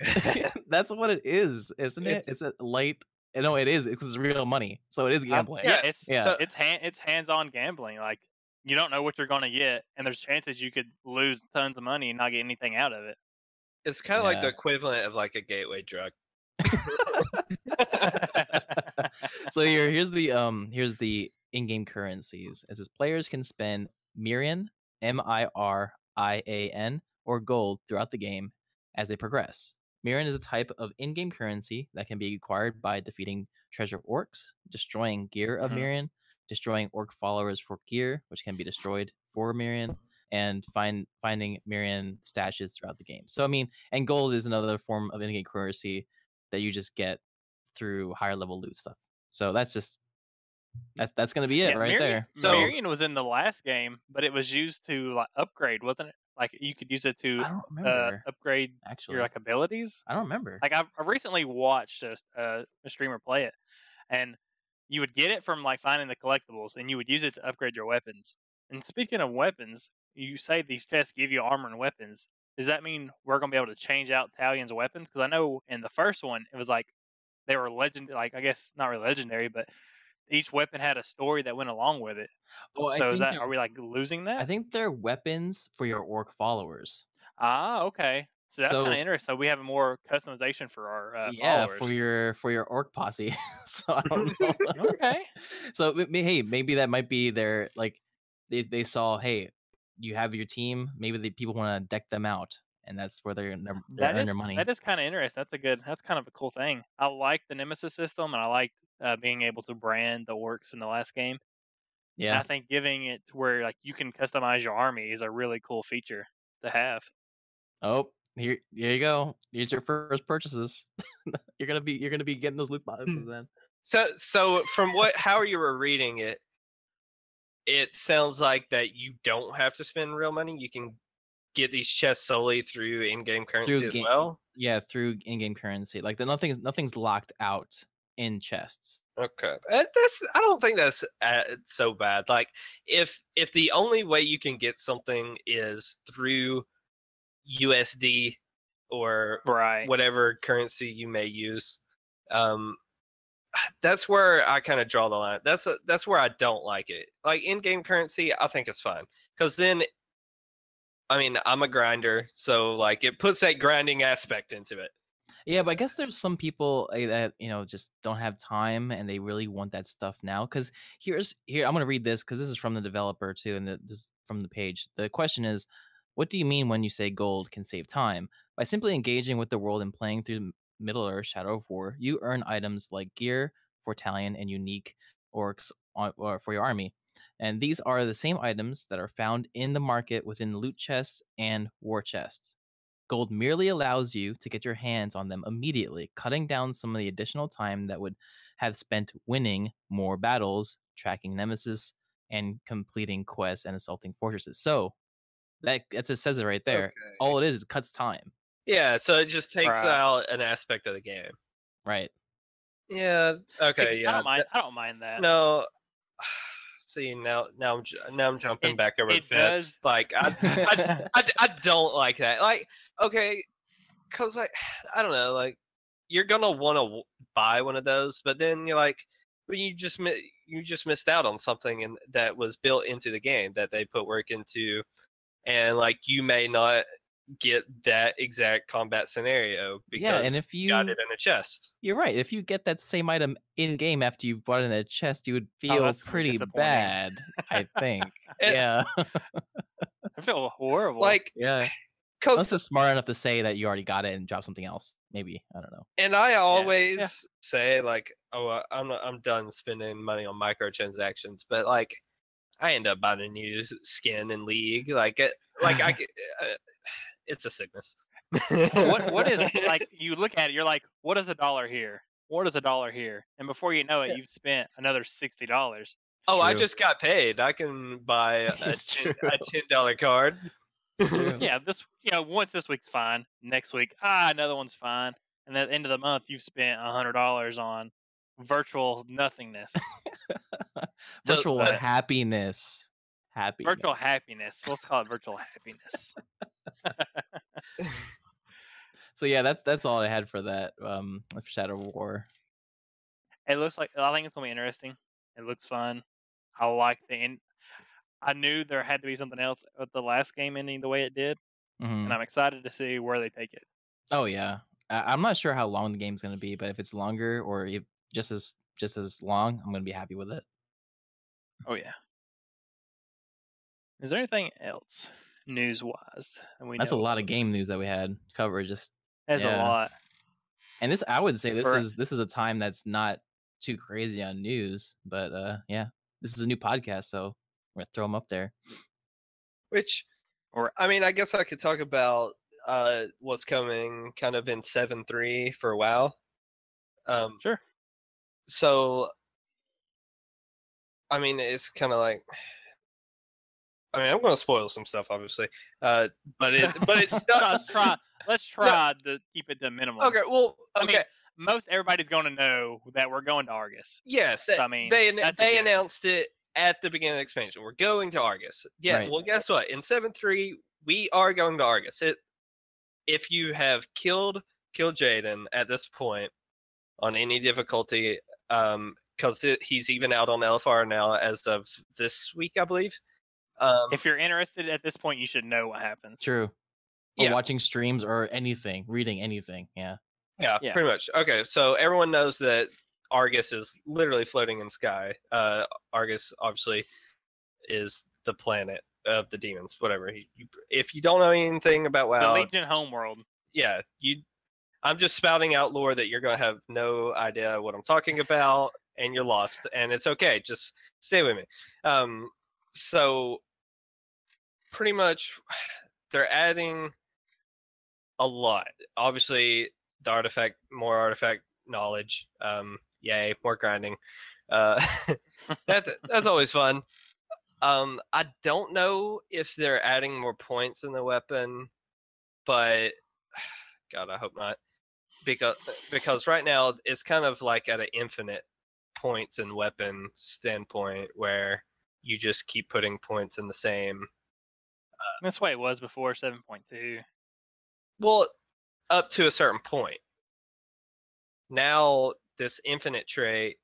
That's what it is, isn't it? It's a light. No, it is. It's real money, so it is gambling. yeah, It's hands-on gambling. Like you don't know what you're going to get, and there's chances you could lose tons of money and not get anything out of it. It's kind of like the Yeah. equivalent of like a gateway drug. So here's the in-game currencies. It says players can spend Mirian, Mirian, or gold throughout the game as they progress. Mirian is a type of in-game currency that can be acquired by defeating treasure orcs, destroying gear of Mhm. Mirian, destroying orc followers for gear, which can be destroyed for Mirian, and finding Mirian stashes throughout the game. So I mean, and gold is another form of in-game currency that you just get through higher level loot stuff. So that's gonna be it right there. So- Marion was in the last game, but it was used to like upgrade, wasn't it? Like you could use it to I don't remember upgrade actually. your like abilities. I don't remember. Like I've recently watched a streamer play it, and you would get it from like finding the collectibles, and you would use it to upgrade your weapons. And speaking of weapons, you say these chests give you armor and weapons. Does that mean we're gonna be able to change out Talion's weapons? Because I know in the first one it was like they were like I guess not really legendary, but each weapon had a story that went along with it. Oh, So are we like losing that? I think they're weapons for your orc followers. Ah, okay. So that's kind So- of interesting. So we have more customization for our Yeah, followers. for your orc posse. So I don't know. Okay. So hey, maybe that might be their like they saw, hey, you have your team. Maybe the people want to deck them out, and that's where they're earn their money. That is kind of interesting. That's kind of a cool thing. I like the Nemesis system, and I like being able to brand the orcs in the last game. And Yeah. I think giving it to where like you can customize your army is a really cool feature to have. Oh, here you go. Here's your first purchases. you're gonna be getting those loot boxes then. So from how you were reading it, it sounds like that you don't have to spend real money. You can get these chests solely through in-game currency as well. Yeah, through in-game currency. Like nothing's locked out in chests. Okay, I don't think that's so bad. Like if the only way you can get something is through USD or Right. whatever currency you may use, that's where I kind of draw the line. That's where I don't like it. Like in-game currency, I think it's fine because then, I mean, I'm a grinder, so like it puts that grinding aspect into it. Yeah, but I guess there's some people that just don't have time and they really want that stuff now. Because here I'm gonna read this because this is from the developer too, and this is from the page. The question is, what do you mean when you say gold can save time? By simply engaging with the world and playing through Middle Earth: Shadow of War, you earn items like gear for Talion and unique orcs or for your army. And these are the same items that are found in the market within loot chests and war chests. Gold merely allows you to get your hands on them immediately, cutting down some of the additional time that would have spent winning more battles, tracking nemesis, and completing quests and assaulting fortresses. So it says it right there. Okay. All it is cuts time. Yeah, so it just takes Right. out an aspect of the game. Right. Yeah. Okay. See, yeah. I don't mind that. No. See now I'm jumping back over the it fence. does- Like I don't like that. Like okay, cause like I don't know. Like you're gonna want to buy one of those, but then you're like, but you just missed out on something that was built into the game that they put work into, and like you may not get that exact combat scenario because Yeah, and if you got it in a chest. You're right. If you get that same item in game after you bought it in a chest, you would feel that's pretty disappointing. bad. I think. And- Yeah. I feel horrible. Like Yeah. Unless because it's smart enough to say that you already got it and drop something else. Maybe. I don't know. and I always yeah. say like, oh, I'm done spending money on microtransactions, but like, I end up buying a new skin in League. Like I, it's a sickness. What is like? You look at it, you're like, what is $1 here? What is $1 here? And before you know it, you've spent another $60. Oh, I True. just got paid. I can buy a It's true. $10 card. True. Yeah, once this week's fine. Next week, another one's fine. And at the end of the month, you've spent $100 on virtual nothingness. Virtual but- happiness. Happiness. Virtual happiness. Let's call it virtual happiness. So yeah, that's all I had for that. For Shadow War. It looks like I think it's gonna be interesting. It looks fun. I like the end. I knew there had to be something else with the last game ending the way it did, Mhm. and I'm excited to see where they take it. Oh yeah, I'm not sure how long the game's gonna be, but if it's longer or if just as long, I'm gonna be happy with it. Oh yeah. Is there anything else news wise? That's a lot of game news that we had covered. Just That's a yeah. lot. And this, I would say, this For- is a time that's not too crazy on news, but yeah, this is a new podcast, so we're gonna throw them up there. Which, I mean, I guess I could talk about what's coming kind of in 7.3 for WoW. Sure. So, I mean, it's kind of like, I mean, I'm going to spoil some stuff, obviously, but it's not. Let's try to keep it to minimum. Okay, well, okay. I mean, most everybody's going to know that we're going to Argus. Yes, So, I mean, they that's a given. announced it at the beginning of the expansion. We're going to Argus. Yeah, Right. well, guess what? In 7.3, we are going to Argus. If you have killed Jaden at this point on any difficulty, because he's even out on LFR now as of this week, I believe. If you're interested at this point, you should know what happens. True. Or Yeah. watching streams or anything, reading anything. Yeah. Yeah, Yeah. pretty much. Okay, so everyone knows that Argus is literally floating in sky. Argus obviously is the planet of the demons. Whatever. If you don't know anything about The WoW, Legion homeworld. yeah, I'm just spouting out lore that you're going to have no idea what I'm talking about, and you're lost, and it's okay. Just stay with me. So pretty much, they're adding a lot. Obviously, more artifact knowledge. Yay, more grinding. That's always fun. I don't know if they're adding more points in the weapon, but God, I hope not. Because right now it's kind of like at an infinite points and weapon standpoint where you just keep putting points in the same. That's why it was before 7.2. Well, up to a certain point. Now this infinite trait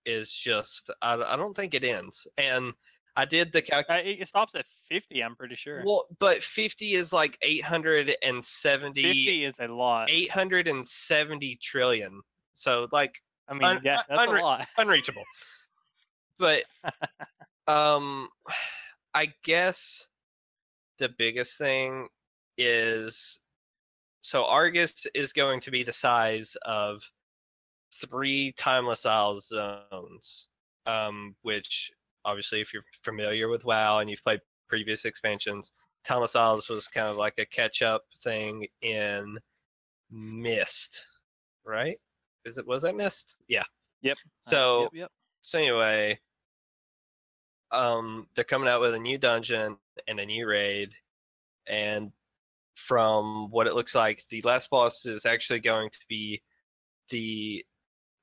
is just I don't think it ends. And I did the calculation. It stops at 50, I'm pretty sure. Well, but 50 is like 870. 50 is a lot. 870 trillion. So like I mean, yeah, that's a lot. unreachable. But I guess the biggest thing is, so Argus is going to be the size of 3 Timeless Isles zones, which obviously if you're familiar with WoW and you've played previous expansions, Timeless Isles was kind of like a catch-up thing in Mist, right? Was that Mist? Yeah. Yep. So Yep. So anyway, they're coming out with a new dungeon and a new raid, and from what it looks like, the last boss is actually going to be the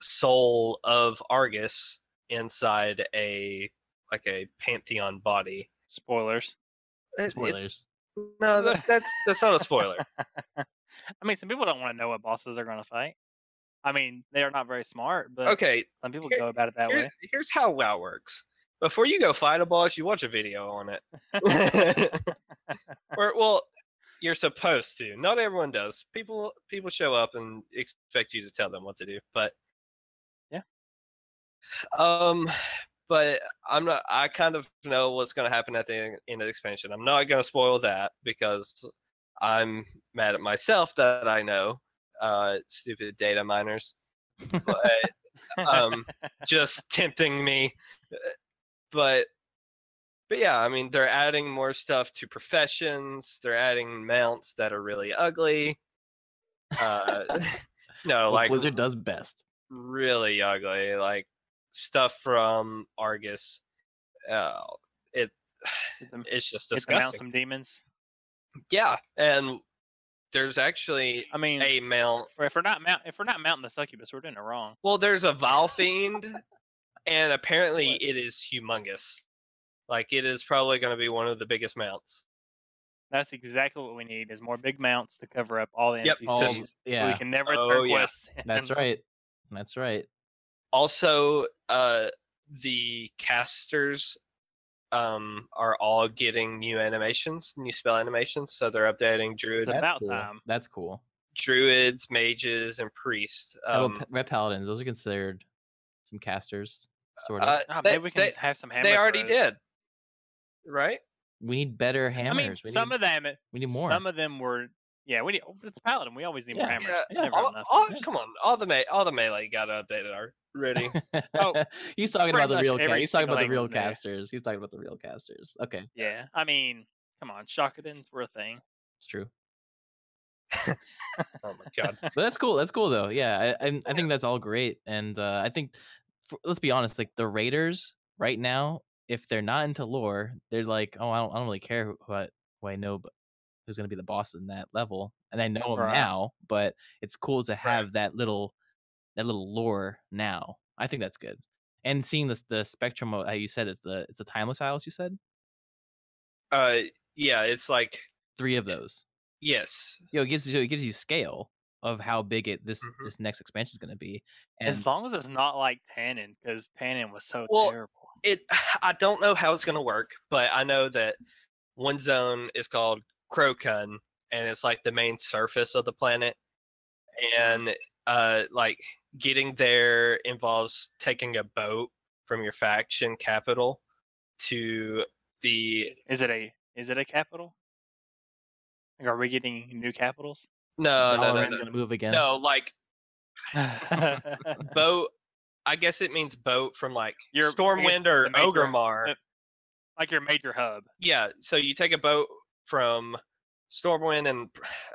soul of Argus inside a Pantheon body. Spoilers. Spoilers. No, that's not a spoiler. I mean, some people don't want to know what bosses they're going to fight. I mean, they are not very smart, but Okay, some people go about it that way. here's how WoW works. Before you go fight a boss, you watch a video on it. Well, you're supposed to. Not everyone does. People show up and expect you to tell them what to do, but yeah. But I kind of know what's going to happen at the end of the expansion. I'm not going to spoil that because I'm mad at myself that I know. Stupid data miners. But just tempting me. But But yeah, I mean, they're adding more stuff to professions. They're adding mounts that are really ugly. No, What like Blizzard does best. really ugly, like stuff from Argus. It's it's just Get them out disgusting. some demons. Yeah, and there's actually I mean, a mount. if we're not mounting the succubus, we're doing it wrong. Well, there's a Vile Fiend, and apparently it is humongous. Like it is probably going to be one of the biggest mounts. That's exactly what we need: is more big mounts to cover up all the Yep, NPCs, yeah. so we can never Oh, throw yeah. quests. in. That's right. That's right. Also, the casters are all getting new animations, new spell animations. So they're updating druids, It's That's about cool. time. That's cool. druids, mages, and priests. How about red paladins? Those are considered some casters, sort of. Maybe we can have some hammer they already throws. did, right? We need better hammers. I mean, some of them. we need more. Some of them were. Yeah, we need. It's Paladin. We always need more Yeah, hammers. Yeah, We never have enough. come on, all the melee got updated already. Oh, he's talking pretty about the much real. every He's talking single about the thing real was new. casters. He's talking about the real casters. Okay, Yeah, I mean, come on, Shockadins were a thing. it's true. Oh my god. But that's cool. That's cool though. Yeah, I think that's all great. And I think, let's be honest, like the raiders right now, if they're not into lore, they're like, oh, I don't really care who I know, but who's gonna be the boss in that level, and I know him Right. now. But it's cool to have that little lore now. I think that's good. And seeing the spectrum of how you said it's a timeless house. You said Yeah, it's like 3 of those. yes. It gives you scale of how big this Mhm. next expansion is going to be. And As long as it's not like Tannen, because Tannen was so Well, terrible. I don't know how it's gonna work, but I know that one zone is called Crocun, and it's like the main surface of the planet, and like getting there involves taking a boat from your faction capital to the Is it a capital? Like, are we getting new capitals? no Valorant's going to move again. no like Like boat. I guess it means boat from like Your- I Stormwind guess or the major- Ogremar. your major hub. Yeah, so you take a boat from Stormwind and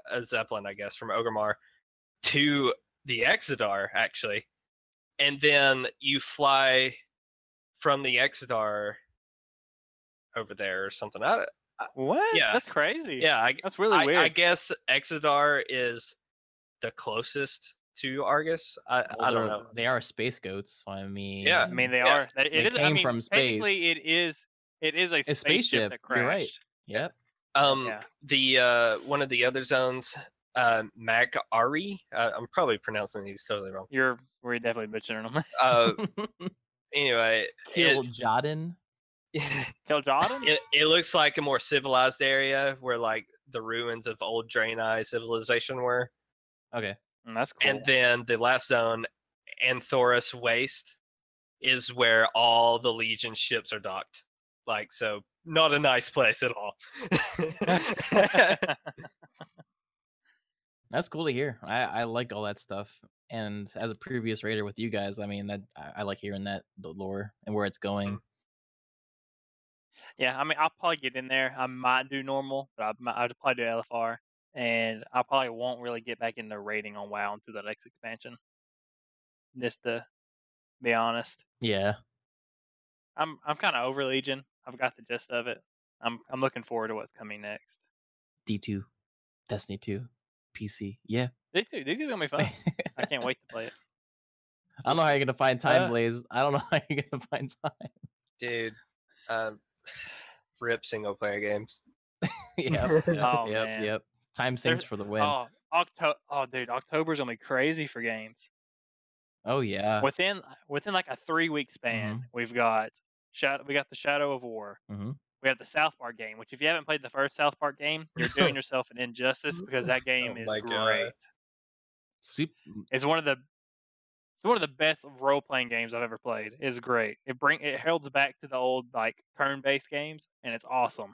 a Zeppelin, I guess, from Ogremar to the Exodar, actually. And then you fly from the Exodar over there or something. What? Yeah. That's crazy. Yeah, That's really weird. I guess Exodar is the closest to Argus. I don't know. They are space goats. So I mean, Yeah. I mean, they Yeah. are. It is. I came mean, from technically, space. it is a spaceship that crashed. You're right. Yep. Yeah. The one of the other zones, Mag-Ari. I'm probably pronouncing these totally wrong. We're definitely butchering them. Anyway, Kill Jodin. Kill Jordan? it looks like a more civilized area where like the ruins of old Draenei civilization were. Okay. That's cool. And then the last zone, Anthoris Waste, is where all the Legion ships are docked. Like, so not a nice place at all. That's cool to hear. I like all that stuff. And as a previous raider with you guys, I mean, that I like hearing that, the lore and where it's going. Yeah, I mean, I'll probably get in there. I might do normal, but I'll probably do LFR, and I probably won't really get back into raiding on WoW until the next expansion. Just to be honest, Yeah. I'm kind of over Legion. I've got the gist of it. I'm looking forward to what's coming next. D2, Destiny 2, PC. Yeah. These two's gonna be fun. I can't wait to play it. I don't know how you're gonna find time, Blaze. I don't know how you're gonna find time. Dude, rip single player games. Yep. Oh, man. Yep. Time sinks for the win. Oh, dude, October's gonna be crazy for games. Oh yeah. Within like a 3-week span, we got the Shadow of War. Mm-hmm. We have the South Park game, which if you haven't played the first South Park game, you're doing yourself an injustice because that game is my great. God. It's one of the best role playing games I've ever played. It's great. It holds back to the old like turn based games, and it's awesome.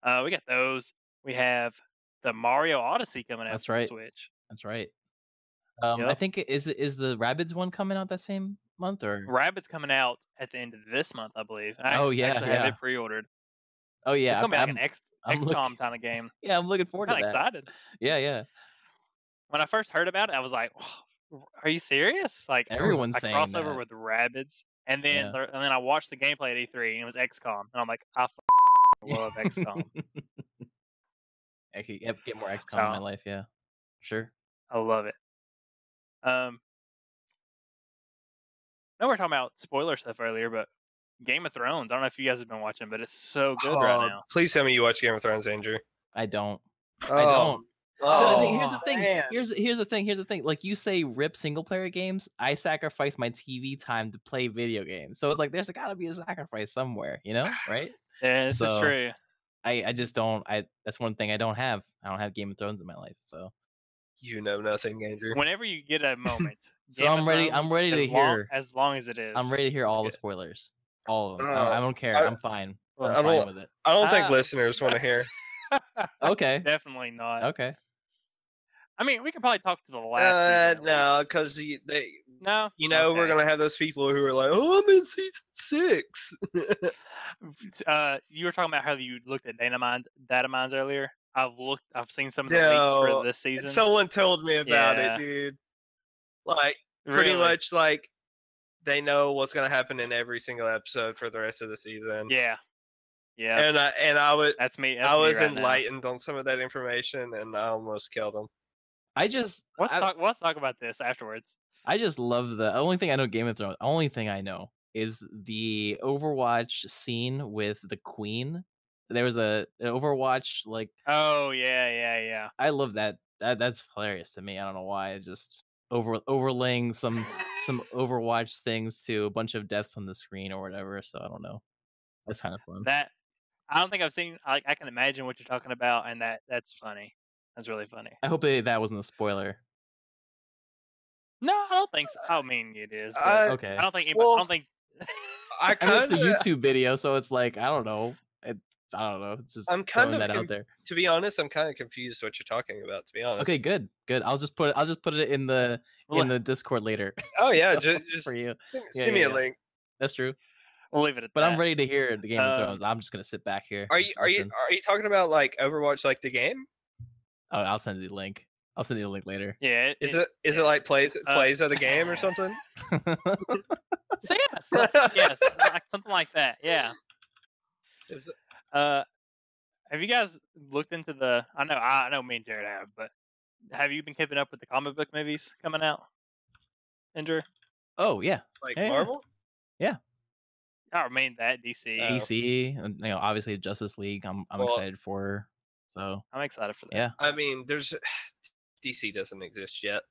We got those. We have the Mario Odyssey coming out That's for right. Switch. That's right. I think is the Rabbids one coming out that same month or? Rabbit's coming out at the end of this month, I believe. I Oh, actually, yeah, actually have yeah. it pre-ordered. Oh It's yeah, gonna be like an I'm XCOM kind of game. yeah, I'm looking I'm forward to kind of that. excited. Yeah. When I first heard about it, I was like, "Are you serious?" Like Everyone's a saying crossover that. with Rabbids, and then Yeah. I watched the gameplay at E3, and it was XCOM, and I'm like, I love XCOM. I could get more XCOM in my So life. Yeah, sure. I love it. I know we're talking about spoiler stuff earlier, but Game of Thrones. I don't know if you guys have been watching, but it's so good right now. Please tell me you watch Game of Thrones, Andrew. I don't. Oh, I don't. Here's the oh, thing. man. Here's the thing. Like you say, rip single player games. I sacrifice my TV time to play video games. So it's like there's got to be a sacrifice somewhere, right? Yeah, this is So true. I just don't. That's one thing I don't have. I don't have Game of Thrones in my life. So You know nothing, Andrew. Whenever you get a moment, So Game I'm of ready. I'm Thrones, ready to hear. as long as it is. I'm ready to hear it's all the good. spoilers. All of them. Uh, I don't care. I- I'm fine. I I'm fine don't- with it. I don't think Ah. listeners want to hear. Okay. Definitely not. Okay. I mean, we can probably talk to the last season. No, because they. No. We're Okay. gonna have those people who are like, "Oh, I'm in season 6." You were talking about how you looked at data mines earlier. I've seen some of the leaks for this season. Someone told me about Yeah. it, dude. Like, pretty Really? much, like, they know what's gonna happen in every single episode for the rest of the season. Yeah. Yeah. And I was That's me. I was right now. enlightened on some of that information, and I almost killed him. Let's talk about this afterwards. I just love the only thing I know Game of Thrones. Only thing I know is the Overwatch scene with the Queen. There was an Overwatch like. Oh yeah. I love that. That's hilarious to me. I don't know why. It just overlaying some Overwatch things to a bunch of deaths on the screen or whatever. So I don't know. That's kind of fun. That I don't think I've seen. I can imagine what you're talking about, and that's funny. That's really funny. I hope that wasn't a spoiler. No, I don't think so. I mean, it is. But Okay. I don't think. well, I don't think. I I mean, it's a kinda, YouTube video, so it's like I don't know. I don't know. It's just I'm kind throwing of that out there. to be honest, I'm kind of confused what you're talking about. To be honest. Okay, good. I'll just put it in the Discord later. Oh yeah, So, just for you. send me a link. That's true. We'll leave it at But that. I'm ready to hear the Game of Thrones. I'm just gonna sit back here. Are just you listen. talking about like Overwatch, like the game? Oh, I'll send you the link. I'll send you the link later. Yeah. Is it like plays of the game or something? So yes, like something like that. Yeah. Is it- Have you guys looked into the? I know me and Jared have, but have you been keeping up with the comic book movies coming out? Andrew? Oh yeah, like Yeah. Marvel? I mean that DC. DC, and obviously Justice League. I'm Well- excited for. So I'm excited for that. yeah. I mean, there's DC doesn't exist yet.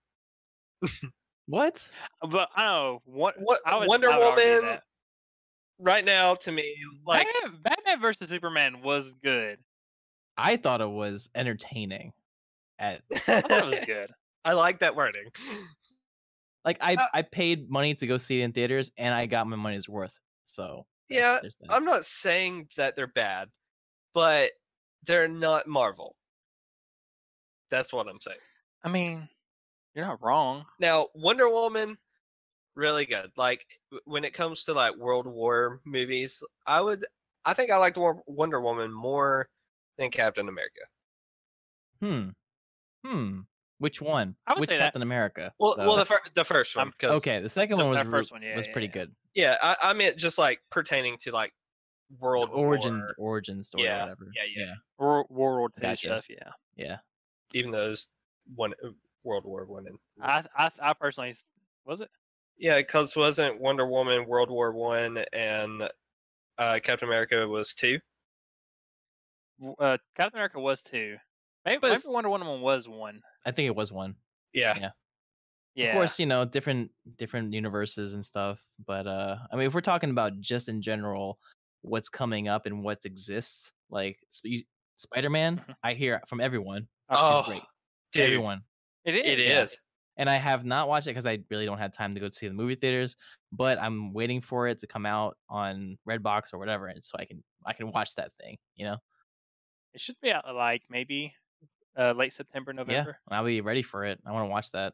What? But I know Wonder I would argue Woman that. right now to me, like Batman versus Superman was good. I thought it was entertaining. I thought it was good. I like that wording. Like I paid money to go see it in theaters, and I got my money's worth. So Yeah, there's that. I'm not saying that they're bad, but they're not Marvel. That's what I'm saying. I mean, you're not wrong. Now, Wonder Woman, really good. Like when it comes to like World War movies, I think I liked Wonder Woman more than Captain America. Which one? I would Which say that- Captain America? Well, though? the first one. 'Cause- Okay, the second one was that first one, yeah, was yeah, pretty yeah. good. Yeah, I meant just like pertaining to like World War. Origin story Yeah, or whatever. yeah. World War II Gotcha. stuff. Yeah. Yeah. Even those World War One and I personally was it. yeah, because wasn't Wonder Woman World War One and Captain America was 2? Captain America was 2. Maybe Wonder Woman was 1. I think it was one. Yeah. Yeah. Of course, different universes and stuff. But I mean, if we're talking about just in general, what's coming up and what exists, like Spider-Man, I hear from everyone. Oh, It's great. dude, Everyone. It is. it yeah. is. And I have not watched it because I really don't have time to go see the movie theaters. But I'm waiting for it to come out on Redbox or whatever, and so I can watch that thing. It should be out like maybe late September, Yeah, November. I'll be ready for it. I want to watch that.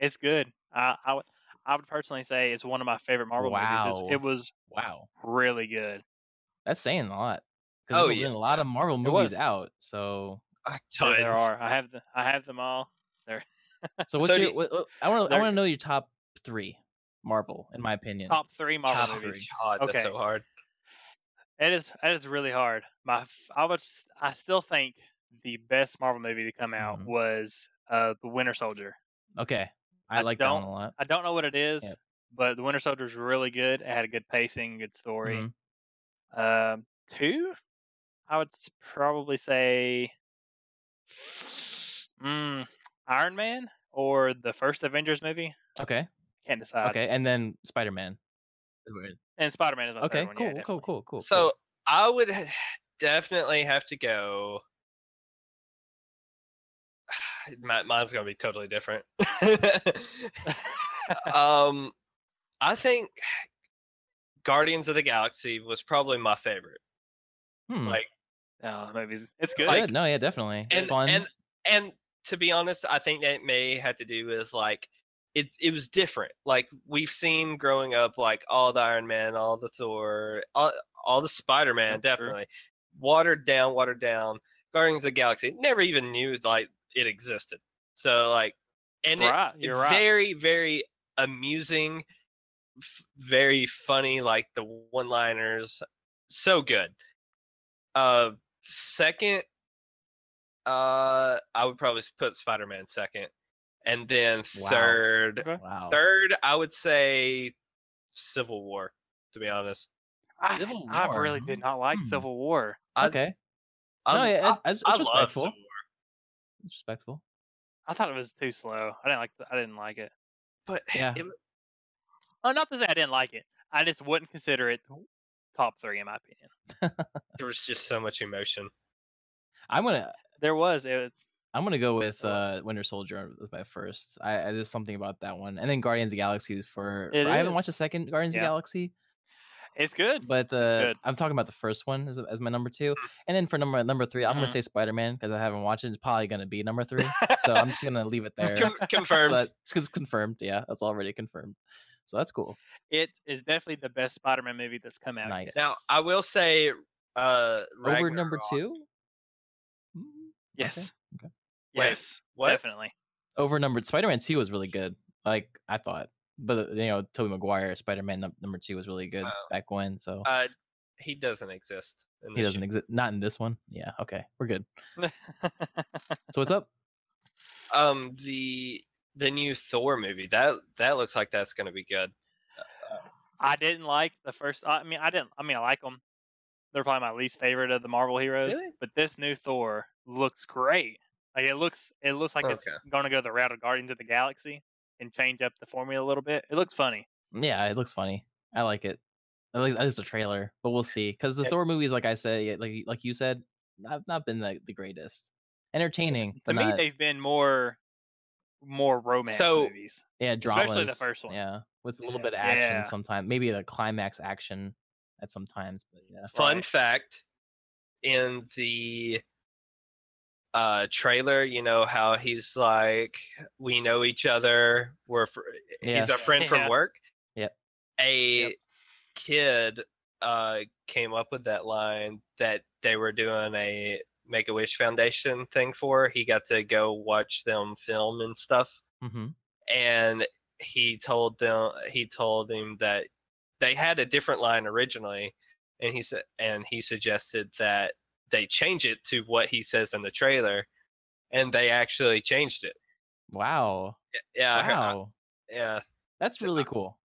It's good. I I would personally say it's one of my favorite Marvel movies. It was Wow. really good. That's saying a lot. Because there's been a lot of Marvel movies was. out. So There are. I have them all. They're so what's So your? I want they're- to know your top 3 Marvel, in my opinion. top 3 Marvel Top movies. 3. God, that's Okay. so hard. It is really hard. I still think the best Marvel movie to come out was The Winter Soldier. Okay, I like that one a lot. I don't know what it is, Yep. but The Winter Soldier is really good. It had a good pacing, good story. 2, I would probably say Iron Man or the first Avengers movie. Okay. Can't decide. Okay, and then Spider-Man. And Spider-Man is my Okay, third one. Yeah, cool. So I would definitely have to go. Mine's gonna be totally different. I think Guardians of the Galaxy was probably my favorite. Like, movies. It's good. Like, no, yeah, definitely. It's fun. And to be honest, I think that may have to do with like it was different. Like we've seen growing up, like all the Iron Man, all the Thor, all the Spider-Man, definitely watered down. Guardians of the Galaxy never even knew like it existed. So like, and you're right. Very, very amusing, very funny. Like the one-liners, so good. Second, I would probably put Spider-Man second, and then third. Wow. Third, I would say Civil War. To be honest, I really did not like Civil War. Okay. It's respectful. Love Civil War. It's respectful. I thought it was too slow. I didn't like it. But yeah. Not to say I didn't like it. I just wouldn't consider it top 3 in my opinion. There was just so much emotion. I'm gonna go with Winter Soldier as my first. There's something about that one, and then Guardians of the Galaxy I haven't watched the second Guardians of the Galaxy. It's good, but it's good. I'm talking about the first one as my number 2, and then for number 3, I'm gonna say Spider-Man because I haven't watched it. It's probably gonna be number 3, so I'm just gonna leave it there. Confirmed. So it's confirmed. Yeah, that's already confirmed. So that's cool. It is definitely the best Spider-Man movie that's come out. Nice. Now I will say, over number 2. Yes. Okay. Yes. What? Definitely. Over Spider-Man 2 was really good. Like I thought, but Tobey Maguire Spider-Man number 2 was really good back when. So he doesn't exist. He doesn't exist. Not in this one. Yeah. Okay. We're good. So what's up? The new Thor movie that looks like that's gonna be good. I didn't like the first. I like them. They're probably my least favorite of the Marvel heroes. Really? But this new Thor looks great. Like it looks like it's going to go the route of Guardians of the Galaxy and change up the formula a little bit. It looks funny. Yeah, it looks funny. I like it. At least that's the trailer, but we'll see. Because the Thor movies, like I said, like you said, have not been the greatest. Entertaining. To me, they've been more romance movies. Yeah, dramas. Especially the first one. Yeah, with a little bit of action sometimes. Maybe the climax action at some times. But yeah. Fun fact: in the trailer, you know how he's like, "We know each other. He's a friend from work." Yep. A kid came up with that line that they were doing a Make-A-Wish Foundation thing for. He got to go watch them film and stuff, and he told him that they had a different line originally, and he suggested that they change it to what he says in the trailer, and they actually changed it. Wow. Yeah. Wow. Yeah. That's really cool.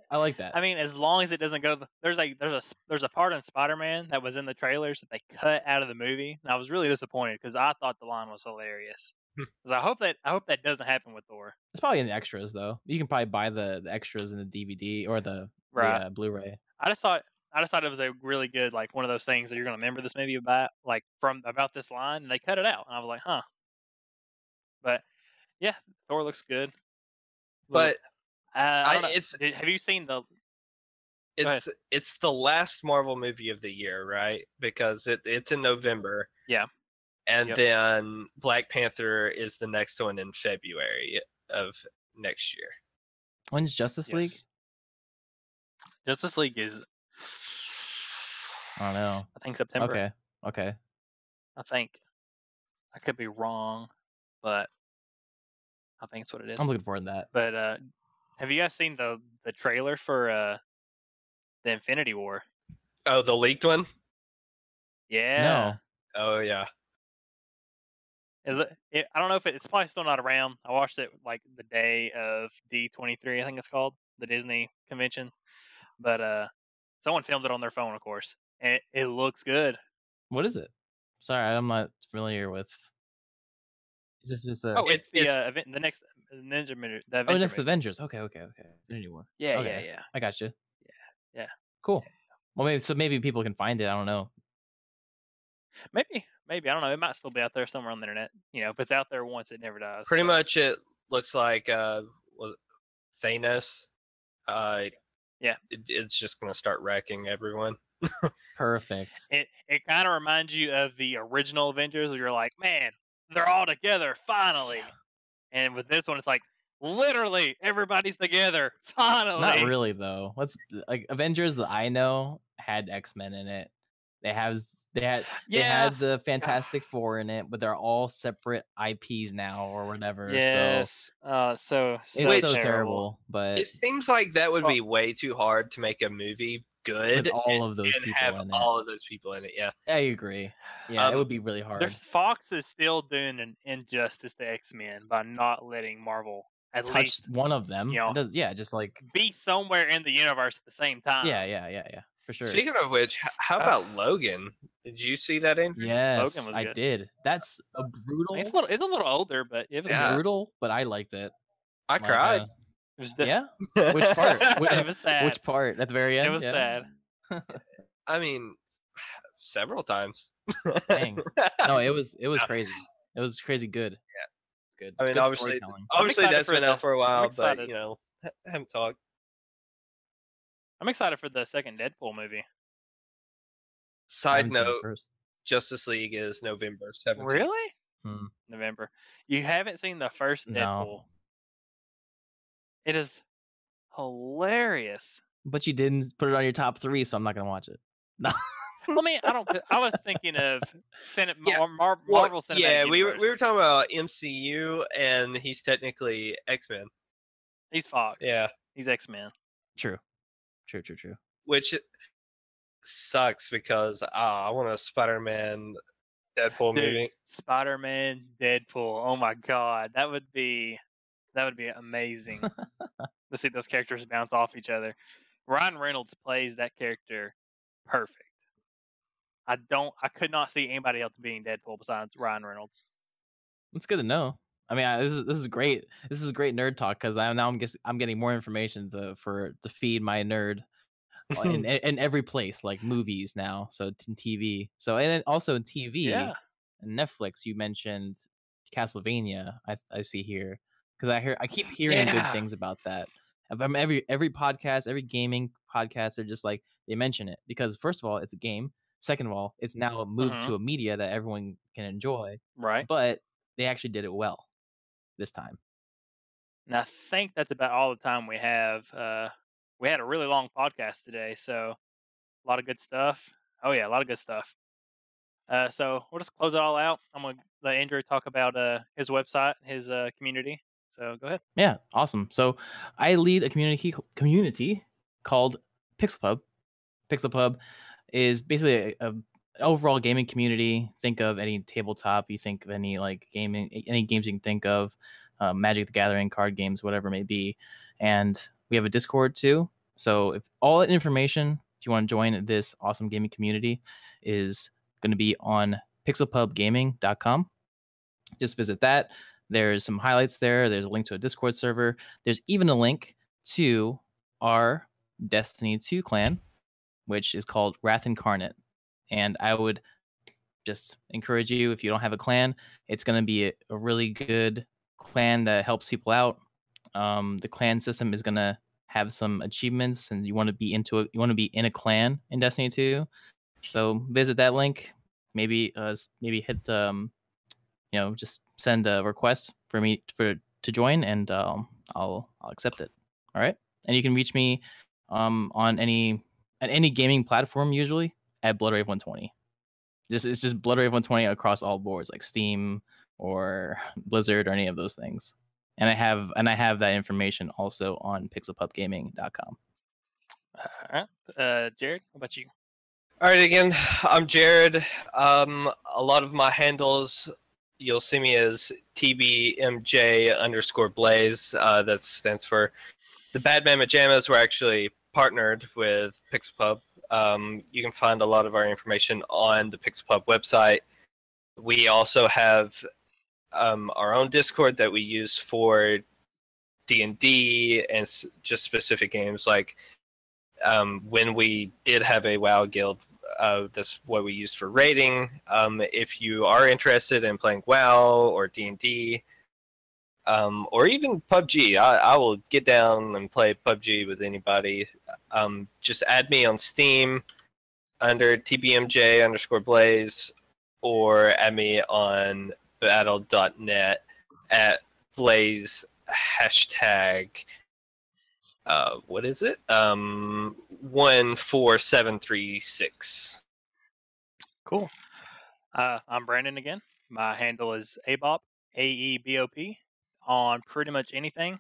I like that. I mean, as long as it doesn't go, there's a part in Spider-Man that was in the trailers that they cut out of the movie, and I was really disappointed because I thought the line was hilarious. Because I hope that doesn't happen with Thor. It's probably in the extras though. You can probably buy the extras in the DVD or the Blu-ray. I just thought it was a really good, like, one of those things that you're gonna remember this movie about this line, and they cut it out, and I was like, huh. But yeah, Thor looks good. But have you seen the? It's the last Marvel movie of the year, right? Because it's in November. Yeah. And then Black Panther is the next one in February of next year. When's Justice League? Yes. Justice League is, I don't know. I think September. Okay. I think. I could be wrong, but I think it's what it is. I'm looking forward to that. But have you guys seen the trailer for the Infinity War? Oh, the leaked one? Yeah. No. Oh, yeah. I don't know if it's probably still not around. I watched it like the day of D23, I think it's called, the Disney convention. But someone filmed it on their phone, of course, and it looks good. What is it? Sorry, I'm not familiar with. This is the. Oh, it's the event, the next Ninja Minute. The Avenger next movie. Avengers. Okay. Infinity War. Yeah, okay. yeah. I got you. Yeah. Cool. Well, maybe people can find it. I don't know. Maybe. I don't know. It might still be out there somewhere on the internet. You know, if it's out there once, it never dies. Pretty much, it looks like was Thanos. Yeah. It's just gonna start wrecking everyone. Perfect. It kind of reminds you of the original Avengers, where you're like, man, they're all together finally. And with this one, it's like, literally everybody's together finally. Not really though. Let's like Avengers that I know had X-Men in it. They had the Fantastic Four in it, but they're all separate IPs now or whatever. Yes. So so it's terrible. so terrible. But It seems like that would be way too hard to make a movie good with all of those and people have in it. all of those people in it. Yeah, I agree. Yeah, it would be really hard. Fox is still doing an injustice to X-Men by not letting Marvel at Touch least one of them. you know, It does, just like be somewhere in the universe at the same time. yeah, for sure. Speaking of which, how about Logan? Did you see that, Andrew? Yes, Logan was I good. did. That's a brutal. It's a little older, but it was Yeah. good. brutal, but I liked it. I Like, cried. It was Yeah. Which part? It was sad. Which part? At the very end. It was sad. I mean, several times. Dang. No, it was crazy. It was crazy good. Yeah. Good. I mean, Good obviously storytelling. that's excited been for out for a while, but excited. you know, haven't talked. I'm excited for the second Deadpool movie. I Side haven't seen it note: first. Justice League is November 17th. Really? Hmm. November. You haven't seen the first No. Deadpool. It is hilarious. But you didn't put it on your top 3, so I'm not gonna watch it. No. Well, I mean, I was thinking of Yeah. Marvel Cinematic Yeah, we Universe. were talking about MCU, and he's technically X-Men. He's Fox. Yeah, He's X-Men. True. which sucks because I want a Spider-Man Deadpool Dude, movie. Spider-Man, Deadpool. Oh my god, that would be amazing to see those characters bounce off each other. Ryan Reynolds plays that character perfect. I could not see anybody else being Deadpool besides Ryan Reynolds. It's good to know. I mean, this is great. This is great nerd talk because I'm getting more information to feed my nerd in every place, like movies now. So in TV. So and then also in TV. Yeah. And Netflix. You mentioned Castlevania. I see here because I keep hearing good Yeah. things about that. Every podcast, every gaming podcast, they're just like they mention it because first of all, it's a game. Second of all, it's now moved to a media that everyone can enjoy. Right. But they actually did it well this time. And I think that's about all the time we have. We had a really long podcast today, so a lot of good stuff. Oh yeah, a lot of good stuff. So we'll just close it all out. I'm gonna let Andrew talk about his website, his community. So go ahead. Yeah, awesome. So I lead a community called PixelPub. PixelPub is basically an overall gaming community. Think of any tabletop. You think of any like gaming, any games you can think of, Magic the Gathering, card games, whatever it may be. And we have a Discord too. So if all that information, if you want to join this awesome gaming community, is going to be on pixelpubgaming.com. Just visit that. There's some highlights there. There's a link to a Discord server. There's even a link to our Destiny 2 clan, which is called Wrath Incarnate. And I would just encourage you, if you don't have a clan, it's going to be a really good clan that helps people out. The clan system is going to have some achievements, and you want to be into it. You want to be in a clan in Destiny 2. So visit that link. Maybe hit just send a request for me to join, and I'll accept it. All right, and you can reach me on any gaming platform, usually at BloodRave120. It's just BloodRave120 across all boards, like Steam or Blizzard or any of those things. And I have that information also on PixelPubGaming.com. All right, Jared, what about you? All right, again, I'm Jared. A lot of my handles, you'll see me as TBMJ_Blaze. That stands for the Bad Mama Jammas. We're actually partnered with PixelPub. You can find a lot of our information on the PixelPub website. We also have our own Discord that we use for D&D and just specific games. Like when we did have a WoW guild, that's what we used for raiding. If you are interested in playing WoW or D&D, or even PUBG, I will get down and play PUBG with anybody. Just add me on Steam under TBMJ_Blaze, or add me on battle.net at Blaze what is it? 14736. Cool. I'm Brandon again. My handle is ABOP, AEBOP, on pretty much anything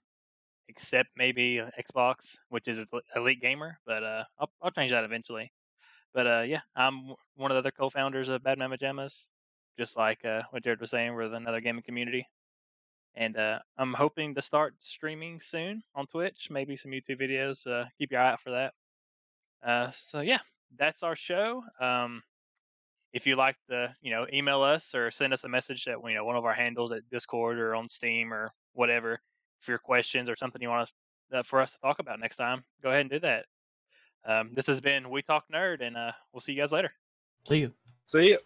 except maybe Xbox, which is Elite Gamer, but I'll change that eventually. But yeah, I'm one of the other co-founders of Bad Mama Jammas, just like what Jared was saying. We're another gaming community, and I'm hoping to start streaming soon on Twitch, maybe some YouTube videos. Keep your eye out for that. So yeah, that's our show. If you like to, email us or send us a message at one of our handles at Discord or on Steam or whatever for your questions or something you want us for us to talk about next time, go ahead and do that. This has been We Talk Nerd, and we'll see you guys later. See you. See you.